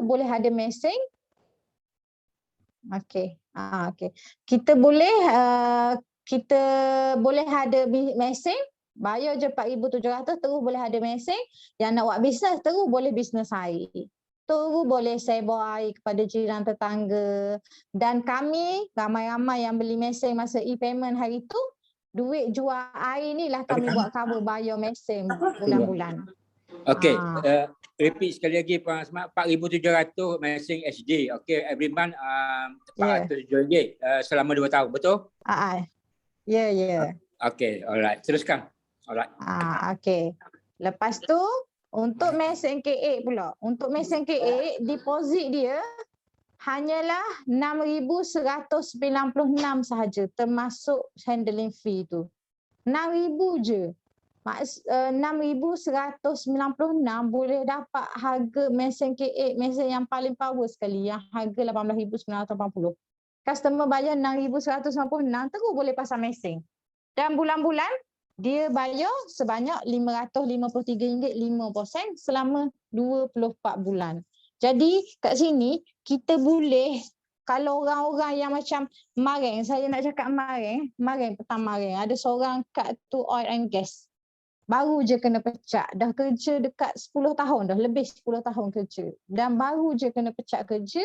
terus boleh ada mesin. Okey. Okey. Kita boleh ada mesin, bayar je 4,700 terus boleh ada mesin. Yang nak buat bisnes terus boleh bisnes air. Terus boleh sewa air kepada jiran tetangga. Dan kami ramai-ramai yang beli mesin masa e-payment hari tu, duit jual air ni lah kami buat cover bayar mesin bulan-bulan. Okey, repeat sekali lagi Puan Asmat, 4,700 mesin HD. Okey, every month RM400 selama 2 tahun, betul? Ya. Okey, alright. Teruskan. Alright. Okey. Lepas tu untuk mesin K8 pula. Untuk mesin K8 deposit dia hanyalah 6,196 sahaja termasuk handling fee tu. 6,000 je. 6,196 boleh dapat harga mesin K8, mesin yang paling power sekali yang harga 18,980. Customer bayar 6,196 terus boleh pasang mesin. Dan bulan-bulan dia bayar sebanyak RM553.05 selama 24 bulan. Jadi kat sini kita boleh, kalau orang-orang yang macam kemarin, saya nak cakap kemarin petang kemarin, ada seorang kat tu oil and gas. Baru je kena pecat, dah kerja dekat 10 tahun dah, lebih 10 tahun kerja. Dan baru je kena pecat kerja,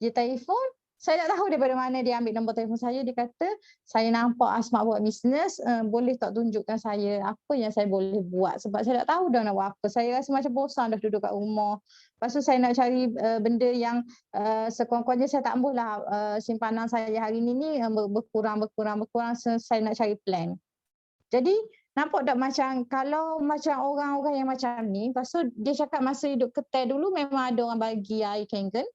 dia telefon, saya tak tahu daripada mana dia ambil nombor telefon saya, dia kata, saya nampak Asmat buat bisnes, boleh tak tunjukkan saya apa yang saya boleh buat, sebab saya tak tahu dah nak buat apa. Saya rasa macam bosan dah duduk kat rumah. Lepas tu saya nak cari benda yang sekurang-kurangnya saya tak mahulah simpanan saya hari ni berkurang, saya nak cari plan. Jadi nampak tak macam kalau macam orang-orang yang macam ni, lepas tu dia cakap masa hidup Keter dulu memang ada orang bagi air Kangen.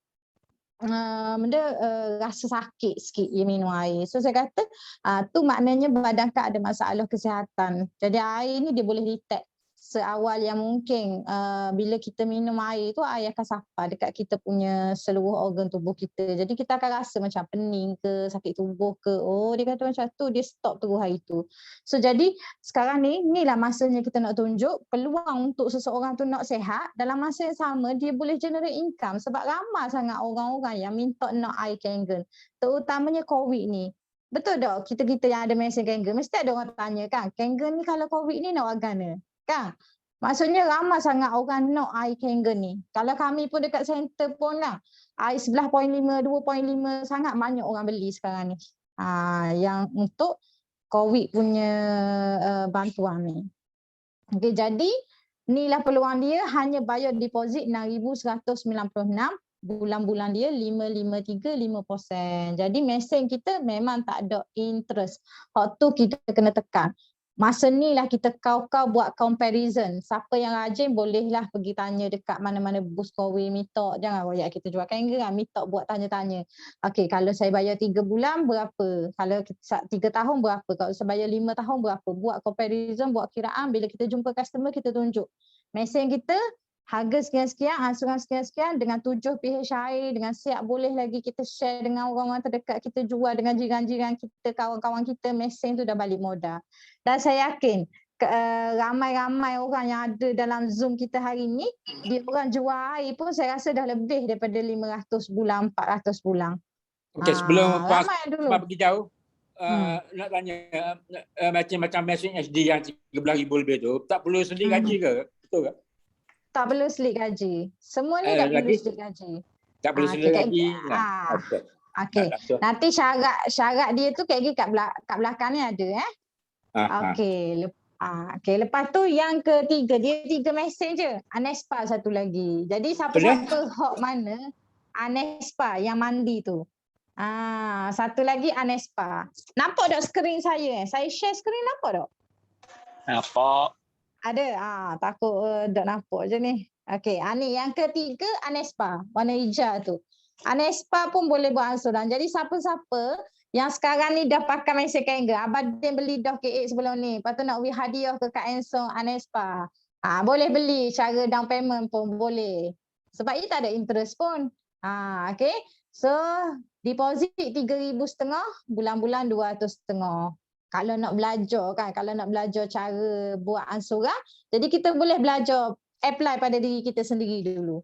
Benda rasa sakit sikit dia minum air. So saya kata tu maknanya badan Kak ada masalah kesihatan. Jadi air ni dia boleh detect seawal yang mungkin. Bila kita minum air tu, air akan sampai dekat kita punya seluruh organ tubuh kita. Jadi kita akan rasa macam pening ke, sakit tubuh ke. Oh, dia kata macam tu, dia stop terus hari tu. So jadi sekarang ni lah masanya kita nak tunjuk peluang untuk seseorang tu nak sihat. Dalam masa yang sama dia boleh generate income, sebab ramai sangat orang-orang yang minta nak air Kangen, terutamanya COVID ni. Betul tak? Kita yang ada mesin Kangen, mesti ada orang tanya kan, Kangen ni kalau COVID ni nak wargana kan? Maksudnya ramai sangat orang nak air Kangen ni. Kalau kami pun dekat center pun lah, air 11.5, 2.5 sangat banyak orang beli sekarang ni. Yang untuk COVID punya bantuan ni. Okay, jadi inilah peluang dia, hanya bayar deposit 6,196, bulan-bulan dia 5,535%. Jadi mesin kita memang tak ada interest. Hak tu kita kena tekan. Masa ni lah kita kau buat comparison. Siapa yang rajin bolehlah pergi tanya dekat mana-mana bus Kowe minta. Jangan royak kita jual Kangen kan, minta buat tanya-tanya. Okey, kalau saya bayar 3 bulan berapa? Kalau 3 tahun berapa? Kalau saya bayar 5 tahun berapa? Buat comparison, buat kiraan. Bila kita jumpa customer kita tunjuk. Mesin kita harga sekian-sekian, angsuran sekian-sekian dengan 7 pH air, dengan siap boleh lagi kita share dengan orang-orang terdekat kita, jual dengan jiran-jiran kita, kawan-kawan kita, mesin tu dah balik modal. Dan saya yakin ramai-ramai orang yang ada dalam Zoom kita hari ni, dia orang jual air pun saya rasa dah lebih daripada 500 bulan, 400 bulan. Okey, sebelum Pak pergi jauh, nak tanya macam mesin HD yang 13,000 lebih tu, tak perlu selit gaji ke? Betul ke? Tak perlu selit gaji. Semua ni tak perlu selit gaji. Tak perlu selit gaji. Okey. Nanti syarat dia tu kayak kat belakang ni ada Okey. Lepas tu yang ketiga, dia 3 mesin je. Anespa satu lagi. Jadi siapa-siapa hok mana Anespa yang mandi tu. Satu lagi Anespa. Nampak tak skrin saya? Saya share skrin, nampak tak? Nampak. Ada? Takut tak nampak je ni. Okey, ni yang ketiga Anespa, warna hijau tu. Anespa pun boleh buat angsuran. Jadi siapa-siapa yang sekarang ni dah pakai mesin Kangen, Abadin beli dah K8 sebelum ni, lepas tu nak beli hadiah ke Kak Ensong Anespa, boleh beli cara down payment pun boleh. Sebab dia tak ada interest pun. Okey. So, deposit 3,500, bulan-bulan 200,500. Kalau nak belajar kan, kalau nak belajar cara buat angsuran, jadi kita boleh belajar apply pada diri kita sendiri dulu.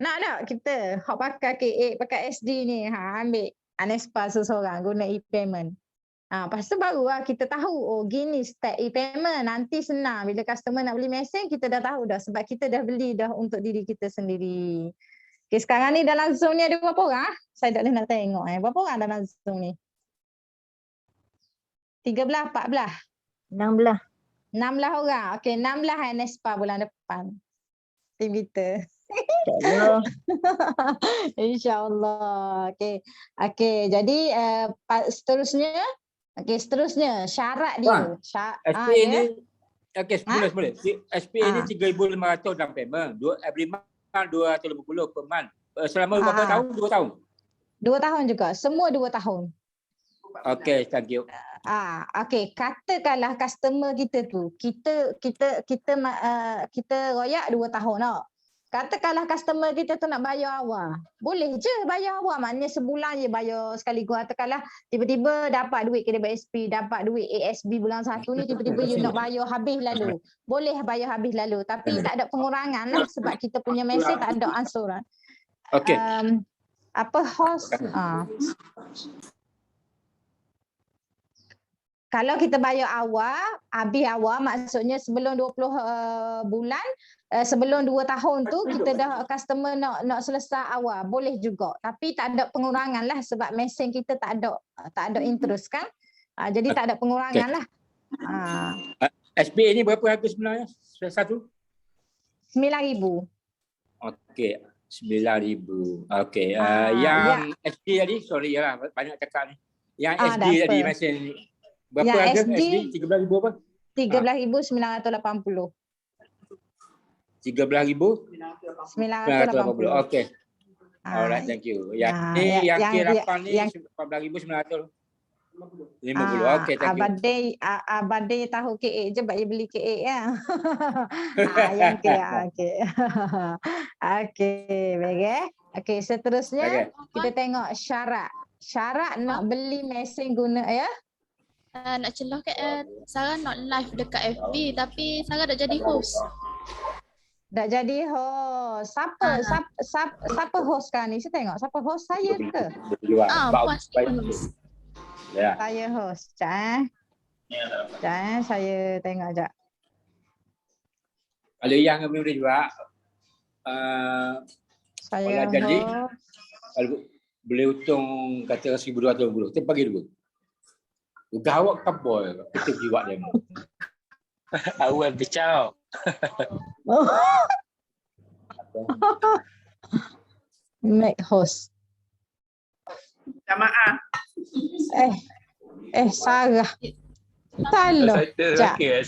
Nak tak kita hok pakai KA, pakai SD ni. Ambil Anespa seseorang guna e-payment. Lepas tu barulah kita tahu, oh gini step e-payment. Nanti senang. Bila customer nak beli mesin, kita dah tahu dah. Sebab kita dah beli dah untuk diri kita sendiri. Okay, sekarang ni dalam Zoom ni ada berapa orang? Saya tak boleh nak tengok. Berapa orang dalam Zoom ni? 13, 14? 16. 16 orang. Okey, 16 Anespa bulan depan. Tim kita. InsyaAllah. InsyaAllah. Okey. Okey, jadi seterusnya syarat dia. SPA ni okey, boleh. SPA ni 3,500 down payment. Every month 250 per month. Selama berapa tahun? 2 tahun. 2 tahun juga. Semua 2 tahun. Okey, thank you. Okey, katakanlah customer kita tu kita royak 2 tahun tau. Katakanlah customer kita tu nak bayar awal. Boleh je bayar awal, maknanya sebulan je bayar sekaligus. Katakanlah tiba-tiba dapat duit KDBSP, dapat duit ASB bulan 1 ni, tiba-tiba you nak bayar habis lalu. Boleh bayar habis lalu, tapi tak ada pengurangan lah sebab kita punya mesin tak ada ansuran. Okey. Host kalau kita bayar awal, habis awal maksudnya sebelum 20 bulan, sebelum 2 tahun tu kita dah customer nak selesai awal, boleh juga. Tapi tak ada pengurangan lah sebab mesin kita tak ada interest kan. Jadi tak ada pengurangan lah. SPA ni berapa harga sebenarnya? Satu? 9,000. Okey, 9,000. Okey, yang SD tadi, sorry lah banyak cakap ni. Yang SD tadi mesin ni. Berapa harga SD? 13,000 apa? 13,980. 13,980. Okey. Alright, thank you. Yang K8 ni 14,950. Okey, thank you. Abade tahu KA je sebab dia beli KA ya. Yang okey. Okey, baik. Okey, seterusnya kita tengok syarat. Syarat nak beli mesin guna ya. Nak celah kat Sarah not live dekat FB tapi Sarah dah jadi host. Dah jadi host. Siapa host sekarang ni? Saya tengok siapa host, saya ke? Puas host. Ya. Saya host. Sekejap saya tengok sekejap. Kalau yang boleh juga saya jadi host. kalau boleh untung kata 1,250. Kita bagi dulu. Gawak kabel kita pergi buat demo. Awal bicau. Make host. Jamaah. Sarah. Salah.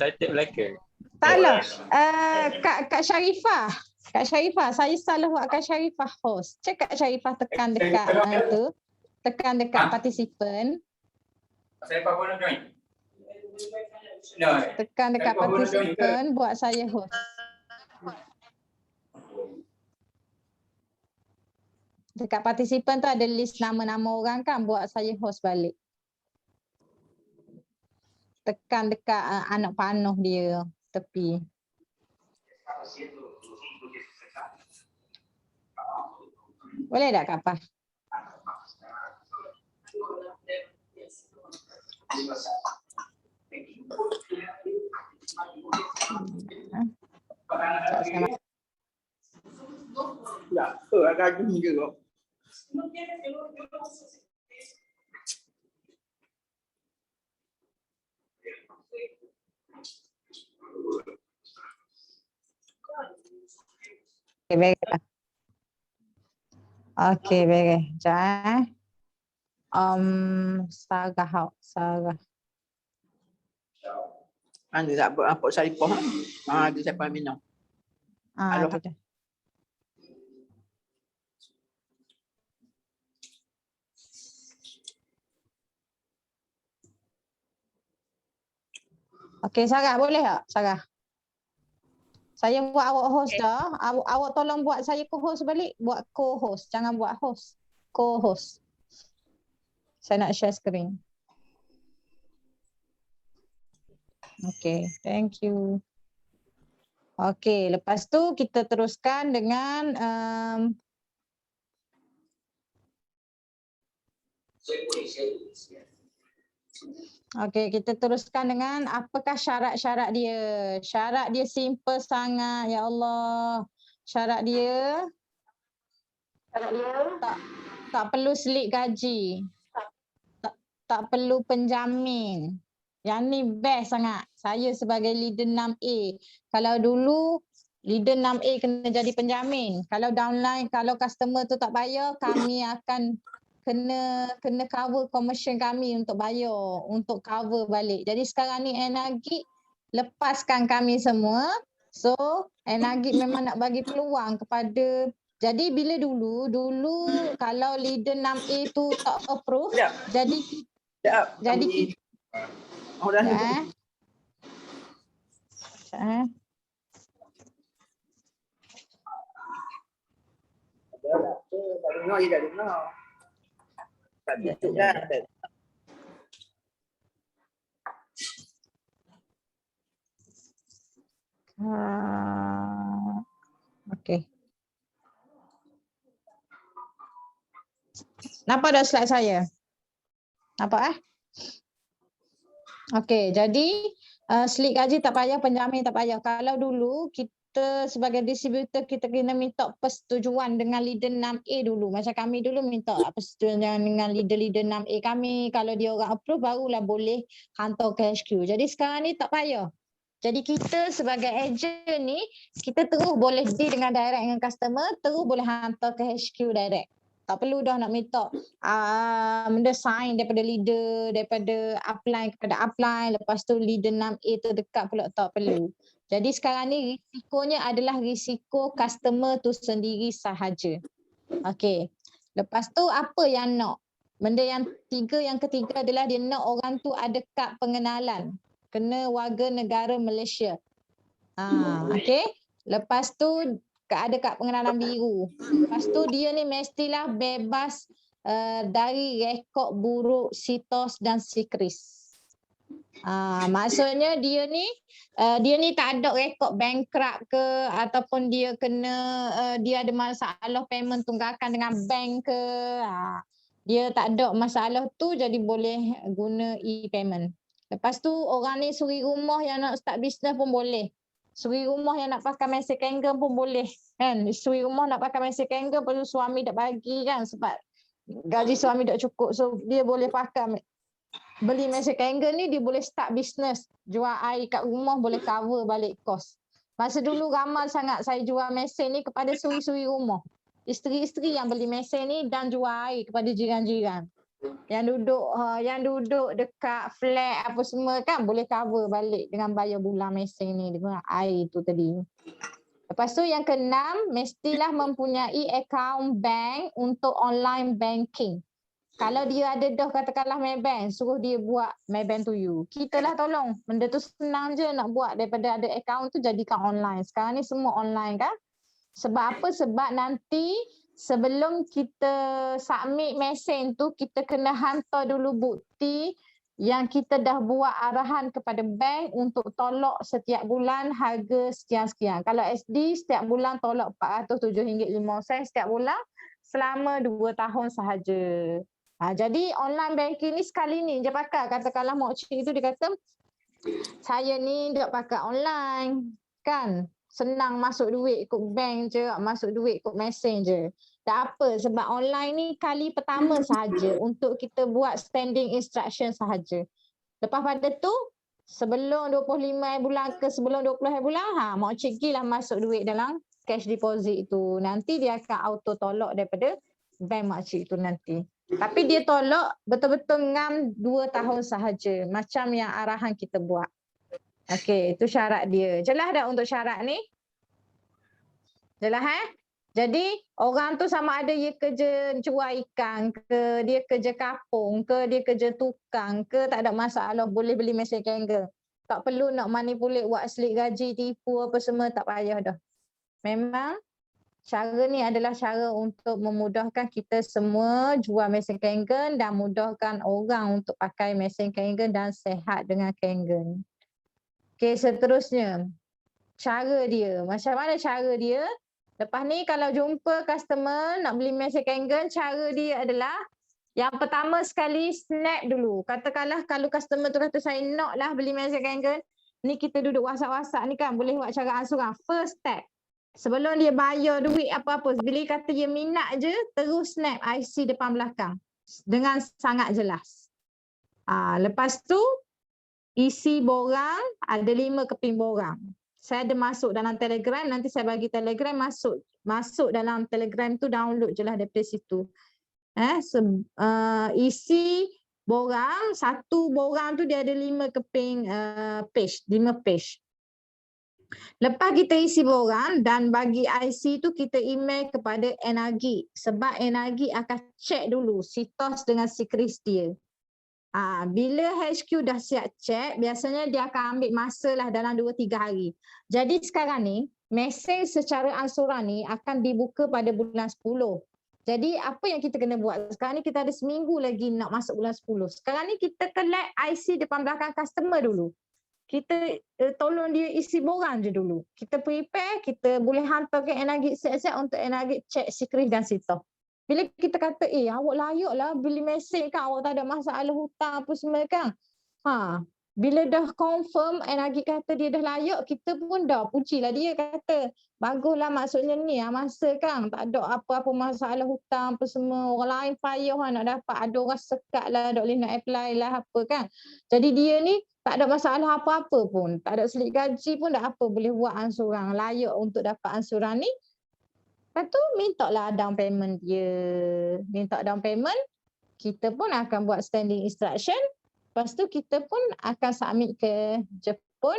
Saya belakang. Salah. Kak Syarifah. Kak Syarifah, saya salah buat Kak Syarifah host. Cek Kak Syarifah tekan dekat tu. Tekan dekat partisipan. Saya pun nak join. Tekan dekat partisipan buat saya host. Dekat partisipan tu ada list nama-nama orang kan, buat saya host balik. Tekan dekat anak panuh dia tepi. Boleh tak Kak Pah? Ya, ada gini ke kok. Okey, baik. Okey, baik. Jangan. Sarah. Ada apa Syarifah? Ada siapa minum? Halo. Tidak. Okey, Sarah boleh tak? Sarah. Saya buat awak host dah. Awak tolong buat saya co-host balik. Buat co-host. Jangan buat host. Co-host. Saya nak share screen. Okay, thank you. Okay, lepas tu kita teruskan dengan Okey, kita teruskan dengan apakah syarat-syarat dia. Syarat dia simple sangat, ya Allah. Syarat dia tak perlu selit gaji. Tak perlu penjamin. Yang ni best sangat. Saya sebagai leader 6A. Kalau dulu leader 6A kena jadi penjamin. Kalau downline, kalau customer tu tak bayar, kami akan kena cover commission kami untuk bayar, untuk cover balik. Jadi sekarang ni Enagik lepaskan kami semua. So Enagik memang nak bagi peluang kepada, jadi bila dulu kalau leader 6A tu tak approve, jadi kita Oh, dah. Tak dengar je, tak dengar. Tak tutup dah. Okey. Nampak dah slide saya? Nampak Okey, jadi selit gaji tak payah, penjamin tak payah. Kalau dulu kita sebagai distributor kita kena minta persetujuan dengan leader 6A dulu. Macam kami dulu minta persetujuan dengan leader 6A kami. Kalau dia orang approve barulah boleh hantar ke HQ. Jadi sekarang ni tak payah. Jadi kita sebagai agent ni kita terus boleh deal dengan direct dengan customer, terus boleh hantar ke HQ direct. Tak perlu dah nak minta benda sign daripada leader, daripada upline kepada upline, lepas tu leader 6A terdekat pula, tak perlu. Jadi sekarang ni risikonya adalah risiko customer tu sendiri sahaja. Okey. Lepas tu apa yang nak? Benda yang ketiga adalah dia nak orang tu ada kad pengenalan. Kena warga negara Malaysia. Okey. Lepas tu ada kad pengenalan biru. Lepas tu dia ni mestilah bebas dari rekod buruk SITOS dan SIKRIS. Maksudnya dia ni tak ada rekod bankrupt ke, ataupun dia dia ada masalah payment tunggakan dengan bank ke. Dia tak ada masalah tu, jadi boleh guna e-payment. Lepas tu orang ni suri rumah yang nak start business pun boleh. Suri rumah yang nak pakai mesin Kangen pun boleh kan. Suri rumah nak pakai mesin Kangen, lepas tu suami tak bagi kan sebab gaji suami tak cukup. So dia boleh pakai, beli mesin Kangen ni dia boleh start business. Jual air kat rumah boleh cover balik kos. Masa dulu ramai sangat saya jual mesin ni kepada suri-suri rumah. Isteri-isteri yang beli mesin ni dan jual air kepada jiran-jiran. Yang duduk dekat flat apa semua kan boleh cover balik dengan bayar bulan mesin ni dengan air tu tadi. Lepas tu yang keenam, mestilah mempunyai akaun bank untuk online banking. Kalau dia ada dah katakanlah Maybank, suruh dia buat Maybank to you. Kita lah tolong. Benda tu senang je nak buat, daripada ada akaun tu jadikan online. Sekarang ni semua online kan? Sebab apa? Sebab nanti sebelum kita submit mesin tu, kita kena hantar dulu bukti yang kita dah buat arahan kepada bank untuk tolak setiap bulan harga sekian-sekian. Kalau SD setiap bulan tolak RM407.05 setiap bulan selama 2 tahun sahaja. Jadi online banking ni sekali ni je pakai. Katakanlah Mak Cik tu dia kata, saya ni tak pakai online kan. Senang masuk duit ikut bank je, masuk duit ikut mesin je. Tak apa, sebab online ni kali pertama sahaja untuk kita buat standing instruction sahaja. Lepas pada tu, sebelum 25 bulan ke sebelum 20 bulan, Mak Cik lah masuk duit dalam cash deposit tu. Nanti dia akan auto tolak daripada bank Mak Cik tu nanti. Tapi dia tolak betul-betul ngam 2 tahun sahaja. Macam yang arahan kita buat. Okey, itu syarat dia. Jelas tak untuk syarat ni? Jelas Jadi orang tu sama ada dia kerja jual ikan ke, dia kerja kapung ke, dia kerja tukang ke, tak ada masalah, boleh beli mesin Kangen. Tak perlu nak manipulate, buat selit gaji, tipu apa semua, tak payah dah. Memang cara ni adalah cara untuk memudahkan kita semua jual mesin Kangen dan mudahkan orang untuk pakai mesin Kangen dan sehat dengan Kangen. Okey, seterusnya. Cara dia. Macam mana cara dia? Lepas ni kalau jumpa customer nak beli mesin Kangen, cara dia adalah Yang pertama sekali snap dulu. Katakanlah kalau customer tu kata saya nak lah beli Magic Kangen. Ni kita duduk WhatsApp ni kan boleh buat cara ansuran. First step. Sebelum dia bayar duit apa-apa. Bila dia kata dia minat je, terus snap IC depan belakang. Dengan sangat jelas. Lepas tu, isi borang, ada 5 keping borang. Saya ada masuk dalam Telegram, nanti saya bagi Telegram masuk dalam Telegram tu download je lah daripada situ. Isi borang, satu borang tu dia ada 5 keping page, 5 page. Lepas kita isi borang dan bagi IC tu kita email kepada Enagi sebab Enagi akan check dulu si TOS dengan si Kris dia. Bila HQ dah siap check, biasanya dia akan ambil masa lah dalam 2-3 hari. Jadi sekarang ni, mesej secara ansuran ni akan dibuka pada bulan 10. Jadi apa yang kita kena buat? Sekarang ni kita ada seminggu lagi nak masuk bulan 10. Sekarang ni kita collect IC depan belakang customer dulu. Kita tolong dia isi borang je dulu. Kita prepare, kita boleh hantar ke Enagit siap-siap untuk Enagit check si Kris dan si TOS. Bila kita kata, awak layak lah beli mesin kan, awak tak ada masalah hutang apa semua kan. Bila dah confirm, Enagit kata dia dah layak, kita pun dah pujilah dia kata, baguslah maksudnya ni masa kan, tak ada apa-apa masalah hutang apa semua. Orang lain payah nak dapat, ada orang sekat lah, tak boleh nak apply lah apa kan. Jadi dia ni tak ada masalah apa-apa pun, tak ada selit gaji pun tak apa, boleh buat ansuran, layak untuk dapat ansuran ni. Lepas tu minta lah down payment dia. Minta down payment, kita pun akan buat standing instruction. Lepas tu kita pun akan submit ke Jepun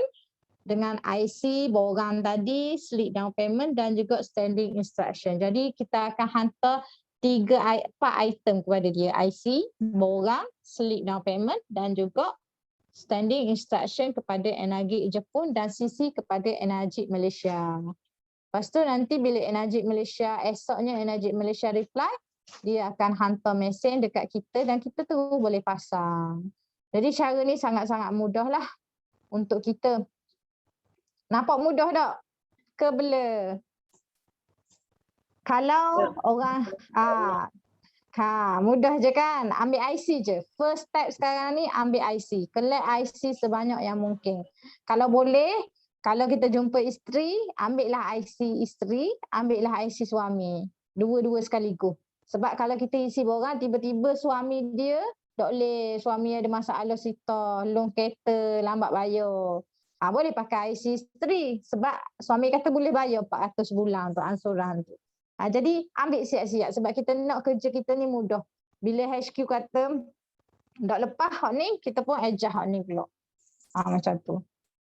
dengan IC, borang tadi, slip down payment dan juga standing instruction. Jadi kita akan hantar 4 item kepada dia. IC, borang, slip down payment dan juga standing instruction kepada Enagit Jepun dan CC kepada Enagit Malaysia. Lepas tu nanti bila Enagit Malaysia, esoknya Enagit Malaysia reply, dia akan hantar mesin dekat kita dan kita terus boleh pasang. Jadi cara ni sangat-sangat mudah lah untuk kita. Nampak mudah tak? Kebela. Kalau orang, mudah je kan? Ambil IC je. First step sekarang ni ambil IC. Collect IC sebanyak yang mungkin. Kalau boleh, kalau kita jumpa isteri, ambillah IC isteri, ambillah IC suami. Dua-dua sekaligus. Sebab kalau kita isi borang, tiba-tiba suami dia, tak boleh, suami ada masalah sita, loan kereta, lambat bayar. Boleh pakai IC isteri. Sebab suami kata boleh bayar 400 bulan untuk ansuran tu. Jadi ambil siap-siap sebab kita nak kerja kita ni mudah. Bila HQ kata, tak lepas hak ni, kita pun adjust hak ni pula. Macam tu.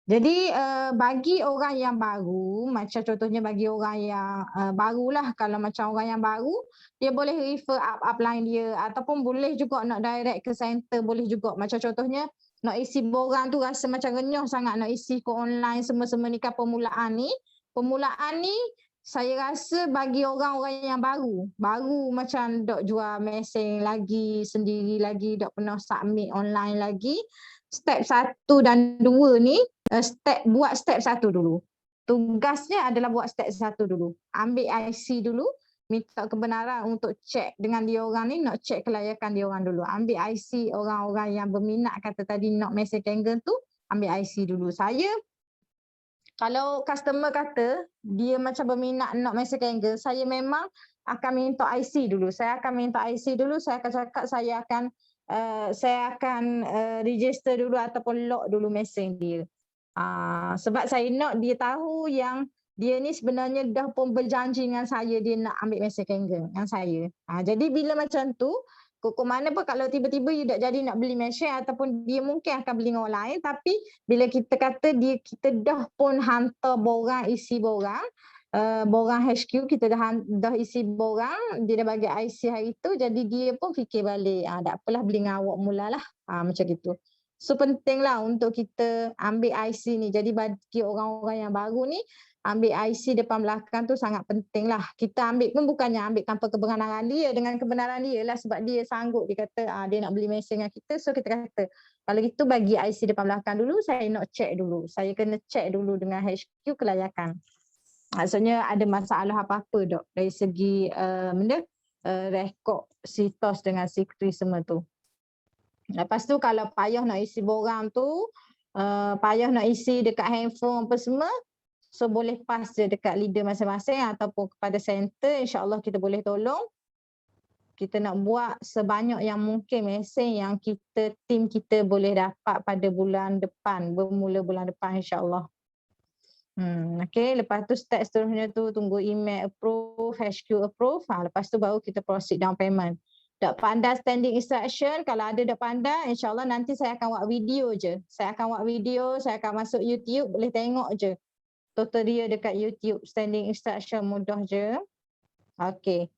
Jadi bagi orang yang baru, macam contohnya bagi orang yang barulah, kalau macam orang yang baru, dia boleh refer upline dia ataupun boleh juga nak direct ke center, boleh juga. Macam contohnya nak isi borang tu rasa macam renyah sangat nak isi ke online semua-semua ni kan permulaan ni. Permulaan ni saya rasa bagi orang-orang yang baru macam dok jual mesin lagi, sendiri lagi, dok pernah submit online lagi. Step 1 dan 2 ni, buat step 1 dulu. Tugasnya adalah buat step 1 dulu. Ambil IC dulu, minta kebenaran untuk cek dengan dia orang ni, nak cek kelayakan dia orang dulu. Ambil IC orang-orang yang berminat kata tadi nak Magic Kangen tu, ambil IC dulu. Saya, kalau customer kata dia macam berminat nak Magic Kangen, saya memang akan minta IC dulu. Saya akan minta IC dulu, saya akan cakap saya akan register dulu ataupun lock dulu mesin dia. Sebab saya nak dia tahu yang dia ni sebenarnya dah pun berjanji dengan saya dia nak ambil Magic Kangen dengan saya. Jadi bila macam tu, kok mana pun kalau tiba-tiba dia tak jadi nak beli mesin ataupun dia mungkin akan beli dengan orang lain, tapi bila kita kata kita dah pun hantar borang, isi borang, borang HQ kita dah isi borang, dia dah bagi IC hari tu, jadi dia pun fikir balik, tak apalah beli dengan awak mulalah, macam gitu. So pentinglah untuk kita ambil IC ni. Jadi bagi orang-orang yang baru ni, ambil IC depan belakang tu sangat penting lah. Kita ambil pun bukannya ambil tanpa kebenaran dia, dengan kebenaran dia lah sebab dia sanggup, dia kata dia nak beli mesin dengan kita. So kita kata, kalau gitu bagi IC depan belakang dulu, saya nak check dulu. Saya kena check dulu dengan HQ kelayakan. Maksudnya ada masalah apa-apa dok dari segi benda rekod si TOS dengan si Kris semua tu. Lepas tu kalau payah nak isi borang tu, payah nak isi dekat handphone apa semua, so boleh pass je dekat leader masing-masing ataupun kepada center, insya-Allah kita boleh tolong. Kita nak buat sebanyak yang mungkin mesin yang tim kita boleh dapat pada bulan depan, bermula bulan depan insya-Allah. Okay, lepas tu step seterusnya tu tunggu email approve, HQ approve, lepas tu baru kita proceed down payment. Tak pandai standing instruction, kalau ada tak pandai, insya-Allah nanti saya akan buat video je. Saya akan buat video, saya akan masuk YouTube, boleh tengok je. Tutorial dekat YouTube, standing instruction mudah je. Okay.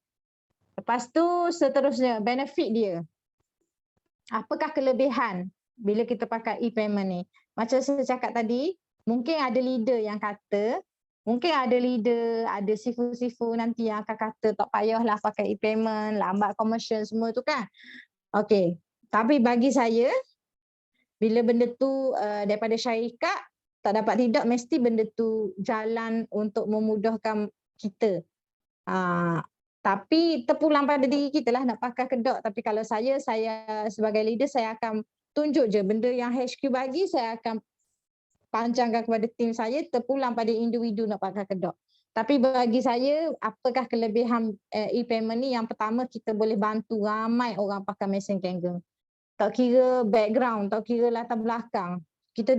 Lepas tu seterusnya, benefit dia. Apakah kelebihan bila kita pakai e-payment ni? Macam saya cakap tadi, mungkin ada leader yang kata, ada sifu-sifu nanti yang akan kata tak payahlah pakai e-payment, lambat commercial semua tu kan. Okey, tapi bagi saya, bila benda tu daripada syarikat, tak dapat tidak mesti benda tu jalan untuk memudahkan kita. Tapi terpulang pada diri kita lah nak pakai ke tak. Tapi kalau saya sebagai leader, saya akan tunjuk je benda yang HQ bagi, saya akan panjangkan kepada tim saya, terpulang pada individu nak pakai ke tak. Tapi bagi saya, apakah kelebihan e-payment ni? Yang pertama, kita boleh bantu ramai orang pakai mesin Kangen. Tak kira background, tak kira latar belakang. Kita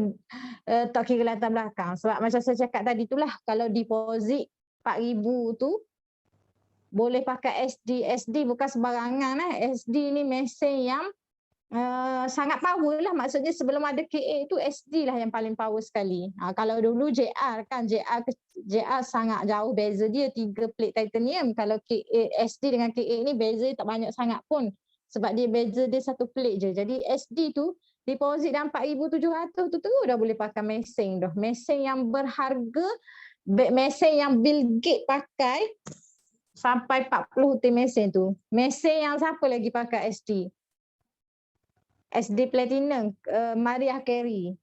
tak kira latar belakang. Sebab macam saya cakap tadi itulah, kalau deposit 4,000 tu, boleh pakai SD. SD bukan sembarangan lah. SD ni mesin yang sangat power lah. Maksudnya sebelum ada KA tu SD lah yang paling power sekali. Kalau dulu JR kan, JR sangat jauh beza dia, 3 plate titanium. Kalau KA, SD dengan KA ni beza tak banyak sangat pun. Sebab dia beza dia 1 plate je. Jadi SD tu deposit dalam 4,700 tu terus dah boleh pakai mesin dah. Mesin yang berharga, mesin yang Bill Gates pakai sampai 40 tim mesin tu. Mesin yang siapa lagi pakai SD? SD Platinum, Mariah Carey.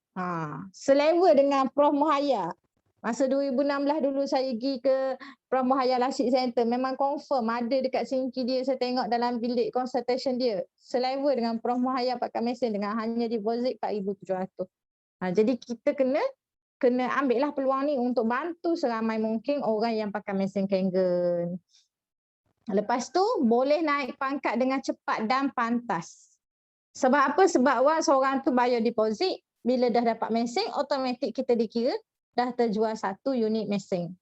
Selevel dengan Prof Muhaya. Masa 2016 dulu saya pergi ke Prof Muhaya Lasik Center, memang confirm ada dekat sinki dia, saya tengok dalam bilik consultation dia. Selevel dengan Prof Muhaya pakai mesin dengan hanya deposit 4,700. Jadi kita kena ambil lah peluang ni untuk bantu seramai mungkin orang yang pakai mesin Kangen. Lepas tu boleh naik pangkat dengan cepat dan pantas. Sebab apa? Sebab seorang tu bayar deposit, bila dah dapat mesin, automatik kita dikira dah terjual 1 unit mesin.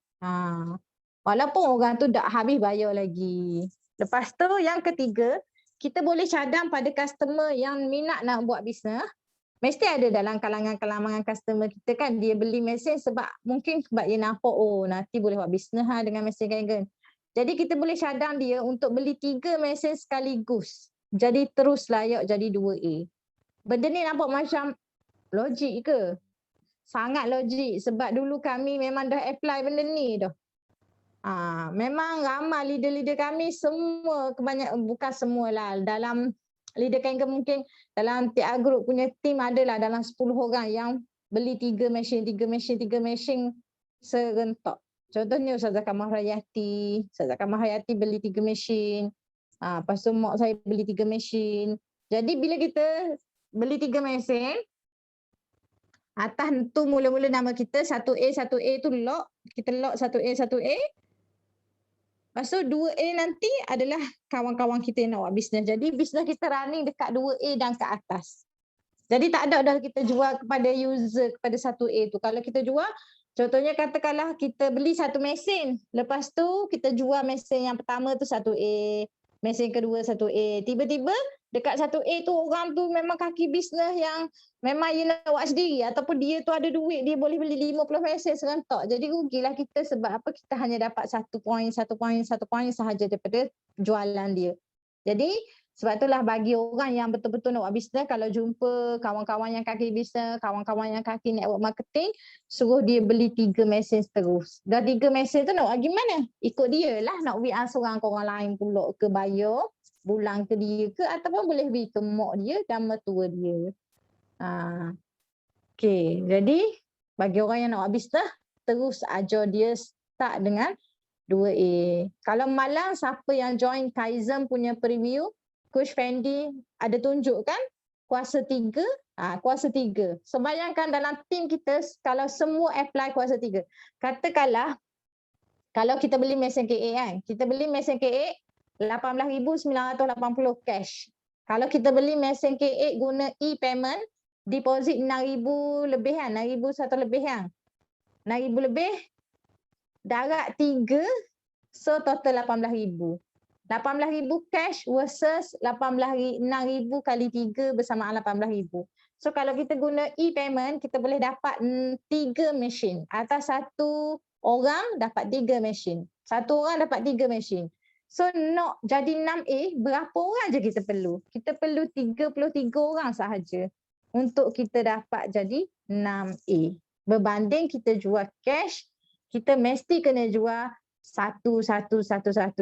Walaupun orang tu dah habis bayar lagi. Lepas tu yang ketiga, kita boleh cadang pada customer yang minat nak buat bisnes. Mesti ada dalam kalangan customer kita kan, dia beli mesin sebab mungkin sebab dia nampak, nanti boleh buat bisnes dengan mesin Kangen. Jadi kita boleh cadang dia untuk beli 3 mesin sekaligus. Jadi terus layak jadi 2A. Benda ni nampak macam logik ke? Sangat logik sebab dulu kami memang dah apply benda ni dah. Memang ramai leader-leader kami semua, kebanyakan bukan semualah. Dalam leader Kangen mungkin dalam TR Group punya team adalah dalam 10 orang yang beli 3 mesin serentak. Contohnya Ustazah Kamah Hayati beli 3 mesin. Lepas tu mak saya beli 3 mesin. Jadi bila kita beli 3 mesin, atas tu mula-mula nama kita 1A tu lock. Kita lock 1A. Lepas tu 2A nanti adalah kawan-kawan kita yang nak buat bisnes. Jadi bisnes kita running dekat 2A dan ke atas. Jadi tak ada dah kita jual kepada user kepada 1A tu. Kalau kita jual, contohnya katakanlah kita beli 1 mesin. Lepas tu kita jual mesin yang pertama tu 1A. Mesin kedua 1A. Tiba-tiba dekat 1A tu orang tu memang kaki bisnes yang memang dia nak buat sendiri. Ataupun dia tu ada duit, dia boleh beli 50 mesin serentak. Jadi rugilah kita sebab apa? Kita hanya dapat 1 poin sahaja daripada jualan dia. Jadi sebab itulah bagi orang yang betul-betul nak buat bisnes, kalau jumpa kawan-kawan yang kaki bisnes, kawan-kawan yang kaki network marketing, suruh dia beli 3 mesin terus. Dah 3 mesin tu nak buat gimana? Ikut dia lah, nak WA seorang ke orang lain pula ke bayar, bulan ke dia ke, ataupun boleh beli ke mak dia dan mertua dia. Okay, jadi bagi orang yang nak buat bisnes, terus ajar dia start dengan 2A. Kalau malam siapa yang join Kaizen punya preview, Coach Fendi ada tunjuk kan kuasa 3, kuasa 3. So bayangkan dalam tim kita kalau semua apply kuasa 3. Katakanlah kalau kita beli mesin KA kan, kita beli mesin KA 18,980 cash. Kalau kita beli mesin KA guna e-payment, deposit 6,000 lebih kan, 6,000 lebih kan. 6,000 lebih, darat 3, so total 18,000. 18,000 cash versus 6,000 kali 3 bersamaan 18,000. So kalau kita guna e-payment, kita boleh dapat 3 mesin. Atas satu orang dapat 3 mesin. Satu orang dapat 3 mesin. So nak jadi 6A, berapa orang je kita perlu? Kita perlu 33 orang sahaja untuk kita dapat jadi 6A. Berbanding kita jual cash, kita mesti kena jual satu.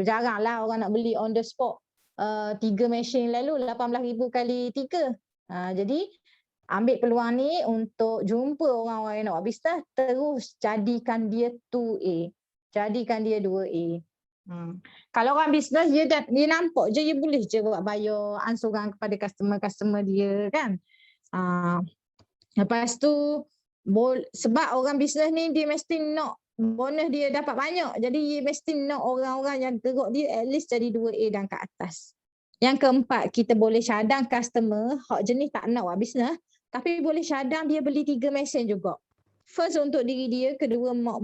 Jaranglah orang nak beli on the spot 3 mesin lalu 18,000 kali 3. Jadi ambil peluang ni untuk jumpa orang-orang yang nak buat bisnes, terus jadikan dia 2A. Jadikan dia 2A. Kalau orang bisnes dia nampak je dia boleh je buat bayar angsuran kepada customer dia kan. Lepas tu sebab orang bisnes ni dia mesti nak bonus dia dapat banyak. Jadi dia mesti nak orang-orang yang teruk dia at least jadi 2A dan ke atas. Yang keempat, kita boleh cadang customer hak jenis tak nak buat bisnes, tapi boleh cadang dia beli 3 mesin juga. First untuk diri dia, kedua mak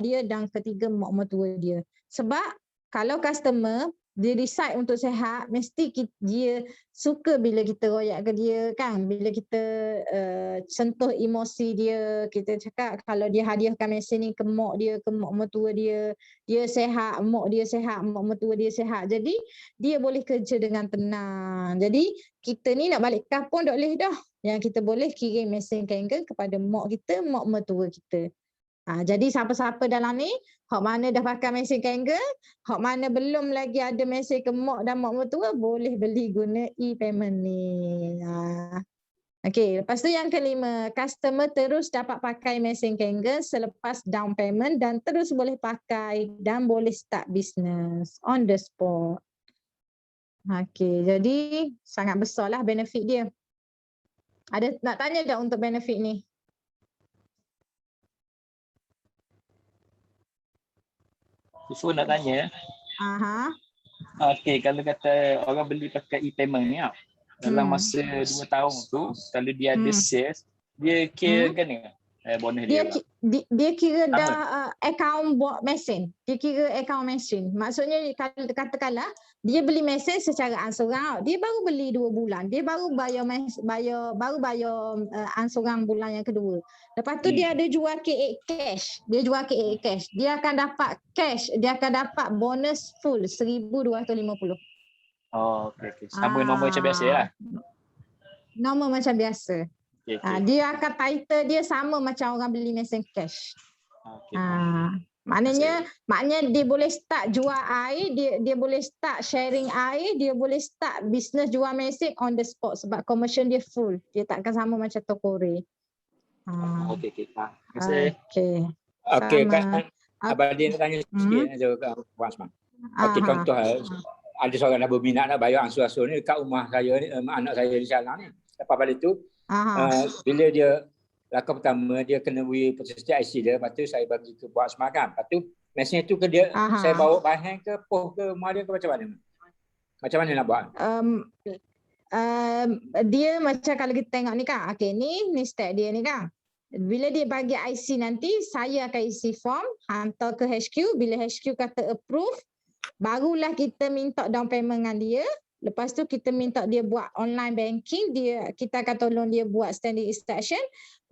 dia dan ketiga mak mertua dia. Sebab kalau customer dia decide untuk sihat, mesti dia suka bila kita royak ke dia kan, bila kita sentuh emosi dia, kita cakap kalau dia hadiahkan mesin ni ke mak dia, ke mak mertua dia, dia sihat, mak dia sihat, mak mertua dia sihat. Jadi dia boleh kerja dengan tenang. Jadi kita ni nak balik kampung tak boleh dah. Yang kita boleh kirim mesin Kangen kepada mak kita, mak mertua kita. Jadi siapa-siapa dalam ni, hak mana dah pakai mesin Kangen, hak mana belum lagi ada mesin ke mak dan mak mertua, boleh beli guna e-payment ni. Okey, lepas tu yang kelima, customer terus dapat pakai mesin Kangen selepas down payment dan terus boleh pakai dan boleh start business on the spot. Okey, jadi sangat besarlah benefit dia. Ada nak tanya tak untuk benefit ni? So nak tanya. Okey, kalau kata orang beli pakai e-payment ni dalam masa 2 tahun tu, kalau dia ada sales, dia kira kan bonus dia. Dia kira dah account buat mesin. Dia kira account mesin. Maksudnya katakanlah dia beli mesin secara angsuran, dia baru beli 2 bulan, dia baru bayar angsuran bulan yang kedua. Lepas tu dia ada jual KA cash. Dia jual KA cash. Dia akan dapat cash, dia akan dapat bonus full 1,250. Oh, okey. Sama nombor macam biasa lah. Nombor macam biasa. Okay. Dia akan title dia sama macam orang beli mesin cash. Okay. Maknanya dia boleh start jual air, dia boleh start sharing air, dia boleh start bisnes jual mesin on the spot sebab commercial dia full. Dia takkan sama macam Tokore. Okey. Okey kan Abadin tanya sikit aja ke Puan Asma. Okey, contoh ada seorang dah berminat nak bayar ansur-ansur ni dekat rumah saya ni, anak saya di Salang ni. Lepas balik tu bila dia langkah pertama dia kena beri persistia IC dia, lepas tu saya bagi ke Puan Asma kan. Lepas tu mesin tu ke dia saya bawa bahan ke poh ke rumah dia ke macam mana? Macam mana nak buat? Dia macam kalau kita tengok ni kan, okey ni step dia ni kan. Bila dia bagi IC nanti, saya akan isi form, hantar ke HQ. Bila HQ kata approve, barulah kita minta down payment dengan dia. Lepas tu kita minta dia buat online banking, kita akan tolong dia buat standing instruction.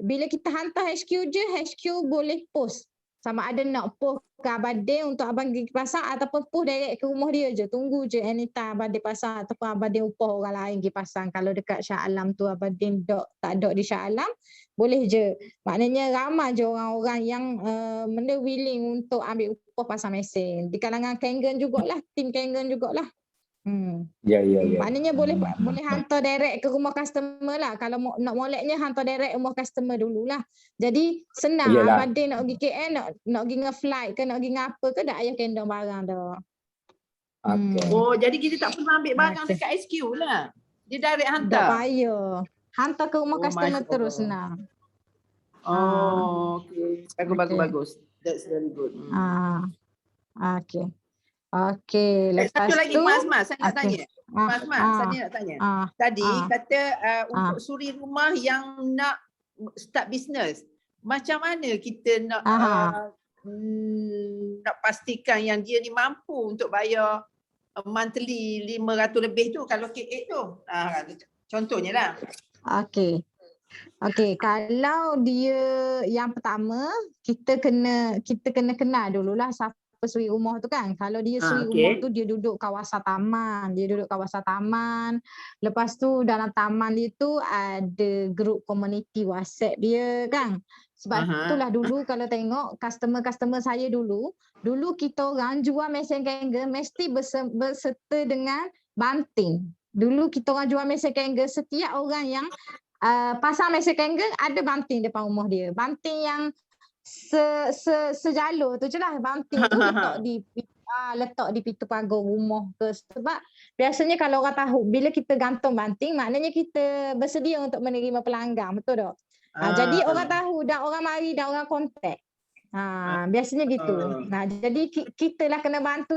Bila kita hantar HQ je, HQ boleh post. Sama ada nak post ke Abadin untuk abang pergi pasar ataupun post direct ke rumah dia je. Tunggu je anytime Abadin pasar ataupun Abadin upah orang lain pergi pasang. Kalau dekat Shah Alam tu Abadin tak ada di Shah Alam, boleh je. Maknanya ramai je orang-orang yang willing untuk ambil upah pasang mesin. Di kalangan Kangen jugalah, tim Kangen jugalah. Ya, ya, ya. Maknanya boleh hantar direct ke rumah customer lah. Kalau nak moleknya hantar direct rumah customer dululah. Jadi senang. Iyalah. Abang nak pergi KL, nak pergi dengan flight ke, nak pergi dengan apa ke, dah ayah kendong barang dah. Okey. Oh, jadi kita tak perlu ambil barang Okey. dekat SQ lah. Dia direct Tak hantar. payah. Hantar ke rumah Oh, customer Masya terus Allah. senang. Oh, okey. Bagus, Okey. bagus. That's very good. Okey. Okey, lepas Satu lagi, tu Mas, saya nak okey. tanya. Mas, saya nak tanya. Tadi kata untuk suri rumah yang nak start business, macam mana kita nak nak pastikan yang dia ni mampu untuk bayar monthly 500 lebih tu kalau K8 tu. Contohnya lah. Okey. Okey, kalau dia yang pertama kita kena kenal dululah siapa suri rumah tu kan. Kalau dia suri rumah tu dia duduk kawasan taman. Lepas tu dalam taman dia tu ada grup komuniti WhatsApp dia kan. Sebab itulah dulu kalau tengok customer saya dulu kita orang jual mesin Kangen mesti berserta dengan banting. Dulu kita orang jual mesin Kangen, setiap orang yang pasang mesin Kangen ada banting depan rumah dia. Banting yang sejalur tu je lah. Banting tu letak di pintu pagar rumah ke. Sebab biasanya kalau orang tahu bila kita gantung banting maknanya kita bersedia untuk menerima pelanggan, betul tak? Jadi orang tahu dan orang mari dan orang kontak. Biasanya gitu. Jadi kita lah kena bantu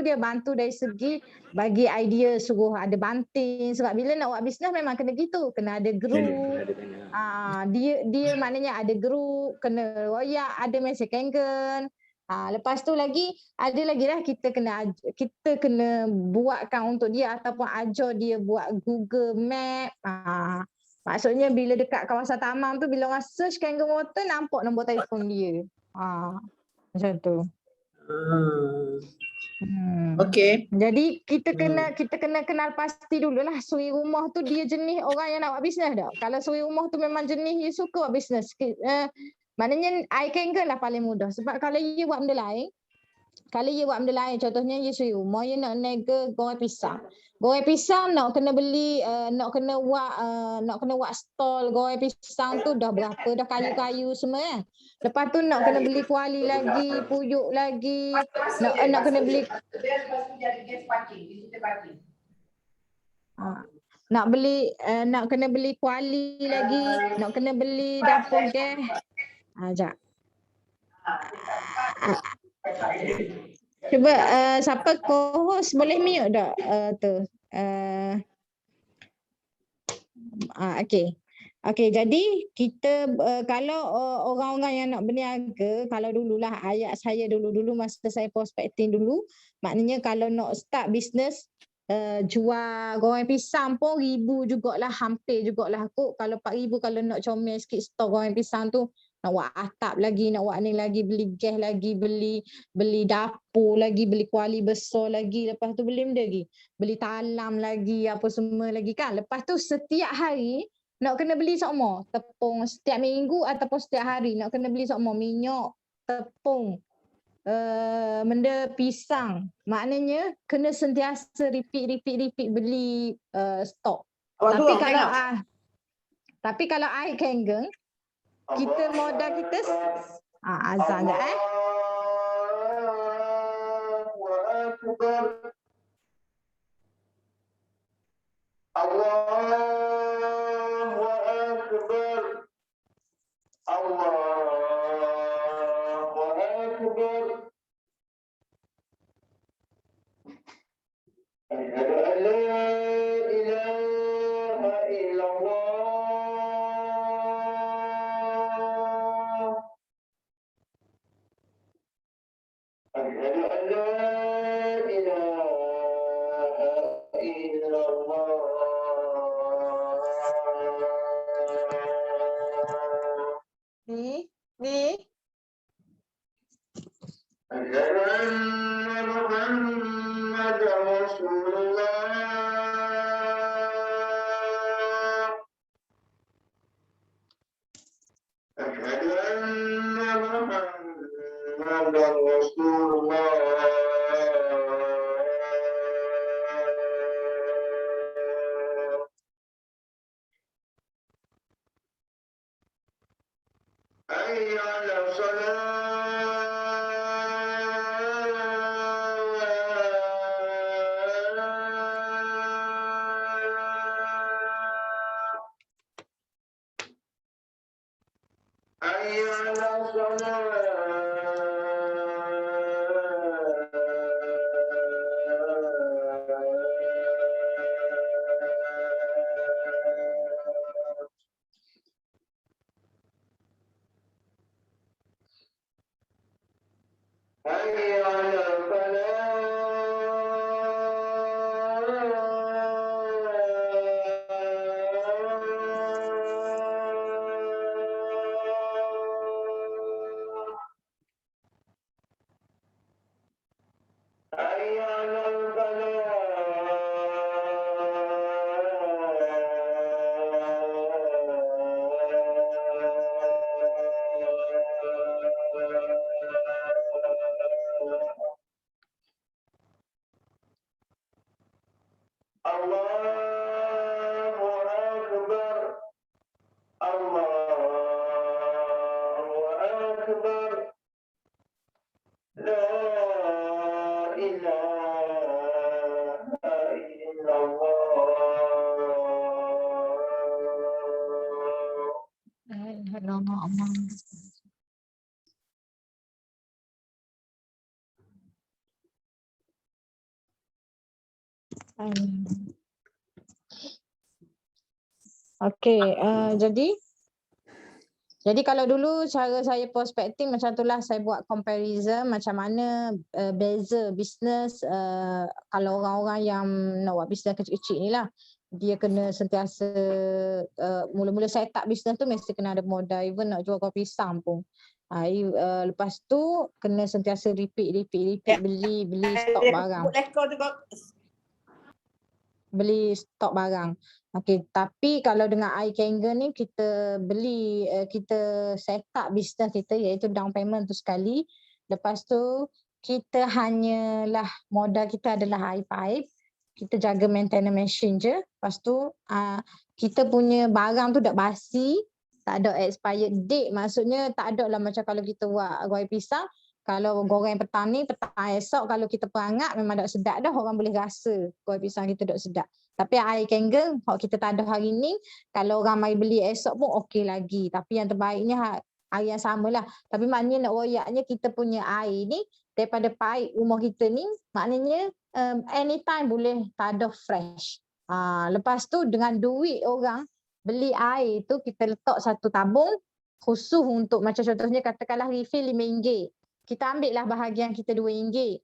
dari segi bagi idea, suruh ada banting. Sebab bila nak buat bisnes memang kena gitu, kena ada grup. Dia maknanya ada grup, kena royak, ada mesin Kangen. Lepas tu ada lagi lah kita kena buatkan untuk dia ataupun ajar dia buat Google Map. Maksudnya bila dekat kawasan taman tu bila orang search Kangen Water nampak nombor telefon dia. Macam tu. Okey. Jadi kita kena kenal pasti dululah suri rumah tu dia jenis orang yang nak buat bisnes tak. Kalau suri rumah tu memang jenis dia suka buat bisnes. Maknanya I Kangen lah paling mudah. Sebab kalau dia buat benda lain, contohnya dia suri rumah, dia nak nega goreng pisang. Goreng pisang nak kena beli, nak kena buat stall goreng pisang tu dah berapa, dah kayu-kayu semua kan. Lepas tu nak kena beli kuali lagi, puyuk lagi, nak kena beli nak kena beli kuali lagi, nak kena beli dapur gas. Sekejap. Cuba siapa co-host boleh mute tak tu. Okey, jadi kita kalau orang-orang yang nak berniaga, kalau dululah ayat saya dulu masa saya prospecting dulu, maknanya kalau nak start business jual goreng pisang pun 1,000 jugalah, hampir jugalah kot. Kalau 4,000 kalau nak comel sikit stok goreng pisang tu, nak buat atap lagi, nak buat ni lagi, beli gas lagi, beli dapur lagi, beli kuali besar lagi, lepas tu beli benda lagi, beli talam lagi, apa semua lagi kan. Lepas tu setiap hari nak kena beli sokmo tepung, setiap minggu ataupun setiap hari nak kena beli sokmo minyak, tepung, benda pisang. Maknanya kena sentiasa repeat beli stok. Tapi kalau I Kangen, kita modal kita azan dah Okey, jadi kalau dulu cara saya prospecting macam itulah, saya buat comparison macam mana beza bisnes kalau orang-orang yang nak buat bisnes kecil-kecil ni lah. Dia kena sentiasa mula-mula set up bisnes tu mesti kena ada modal, even nak jual kopi pisang pun. Lepas tu kena sentiasa repeat beli stok barang. Beli stok barang. Okey, tapi kalau dengan iKangen ni kita beli kita set up bisnes kita iaitu down payment tu sekali. Lepas tu kita hanyalah modal kita adalah i5. Kita jaga maintenance machine je. Lepas tu kita punya barang tu dah basi, tak ada expired date. Maksudnya tak ada lah macam kalau kita buat goreng pisang, kalau goreng petang esok kalau kita perangat memang dah sedap dah, orang boleh rasa goreng pisang kita dah sedap. Tapi iKangen kalau kita tak ada hari ni, kalau orang mari beli esok pun okey lagi. Tapi yang terbaiknya hari yang samalah. Tapi maknanya nak royaknya kita punya air ni daripada paip rumah kita ni, maknanya anytime boleh tak ada fresh. Lepas tu dengan duit orang beli air tu kita letak satu tabung khusus untuk macam contohnya katakanlah refill RM5. Kita ambil lah bahagian kita RM2.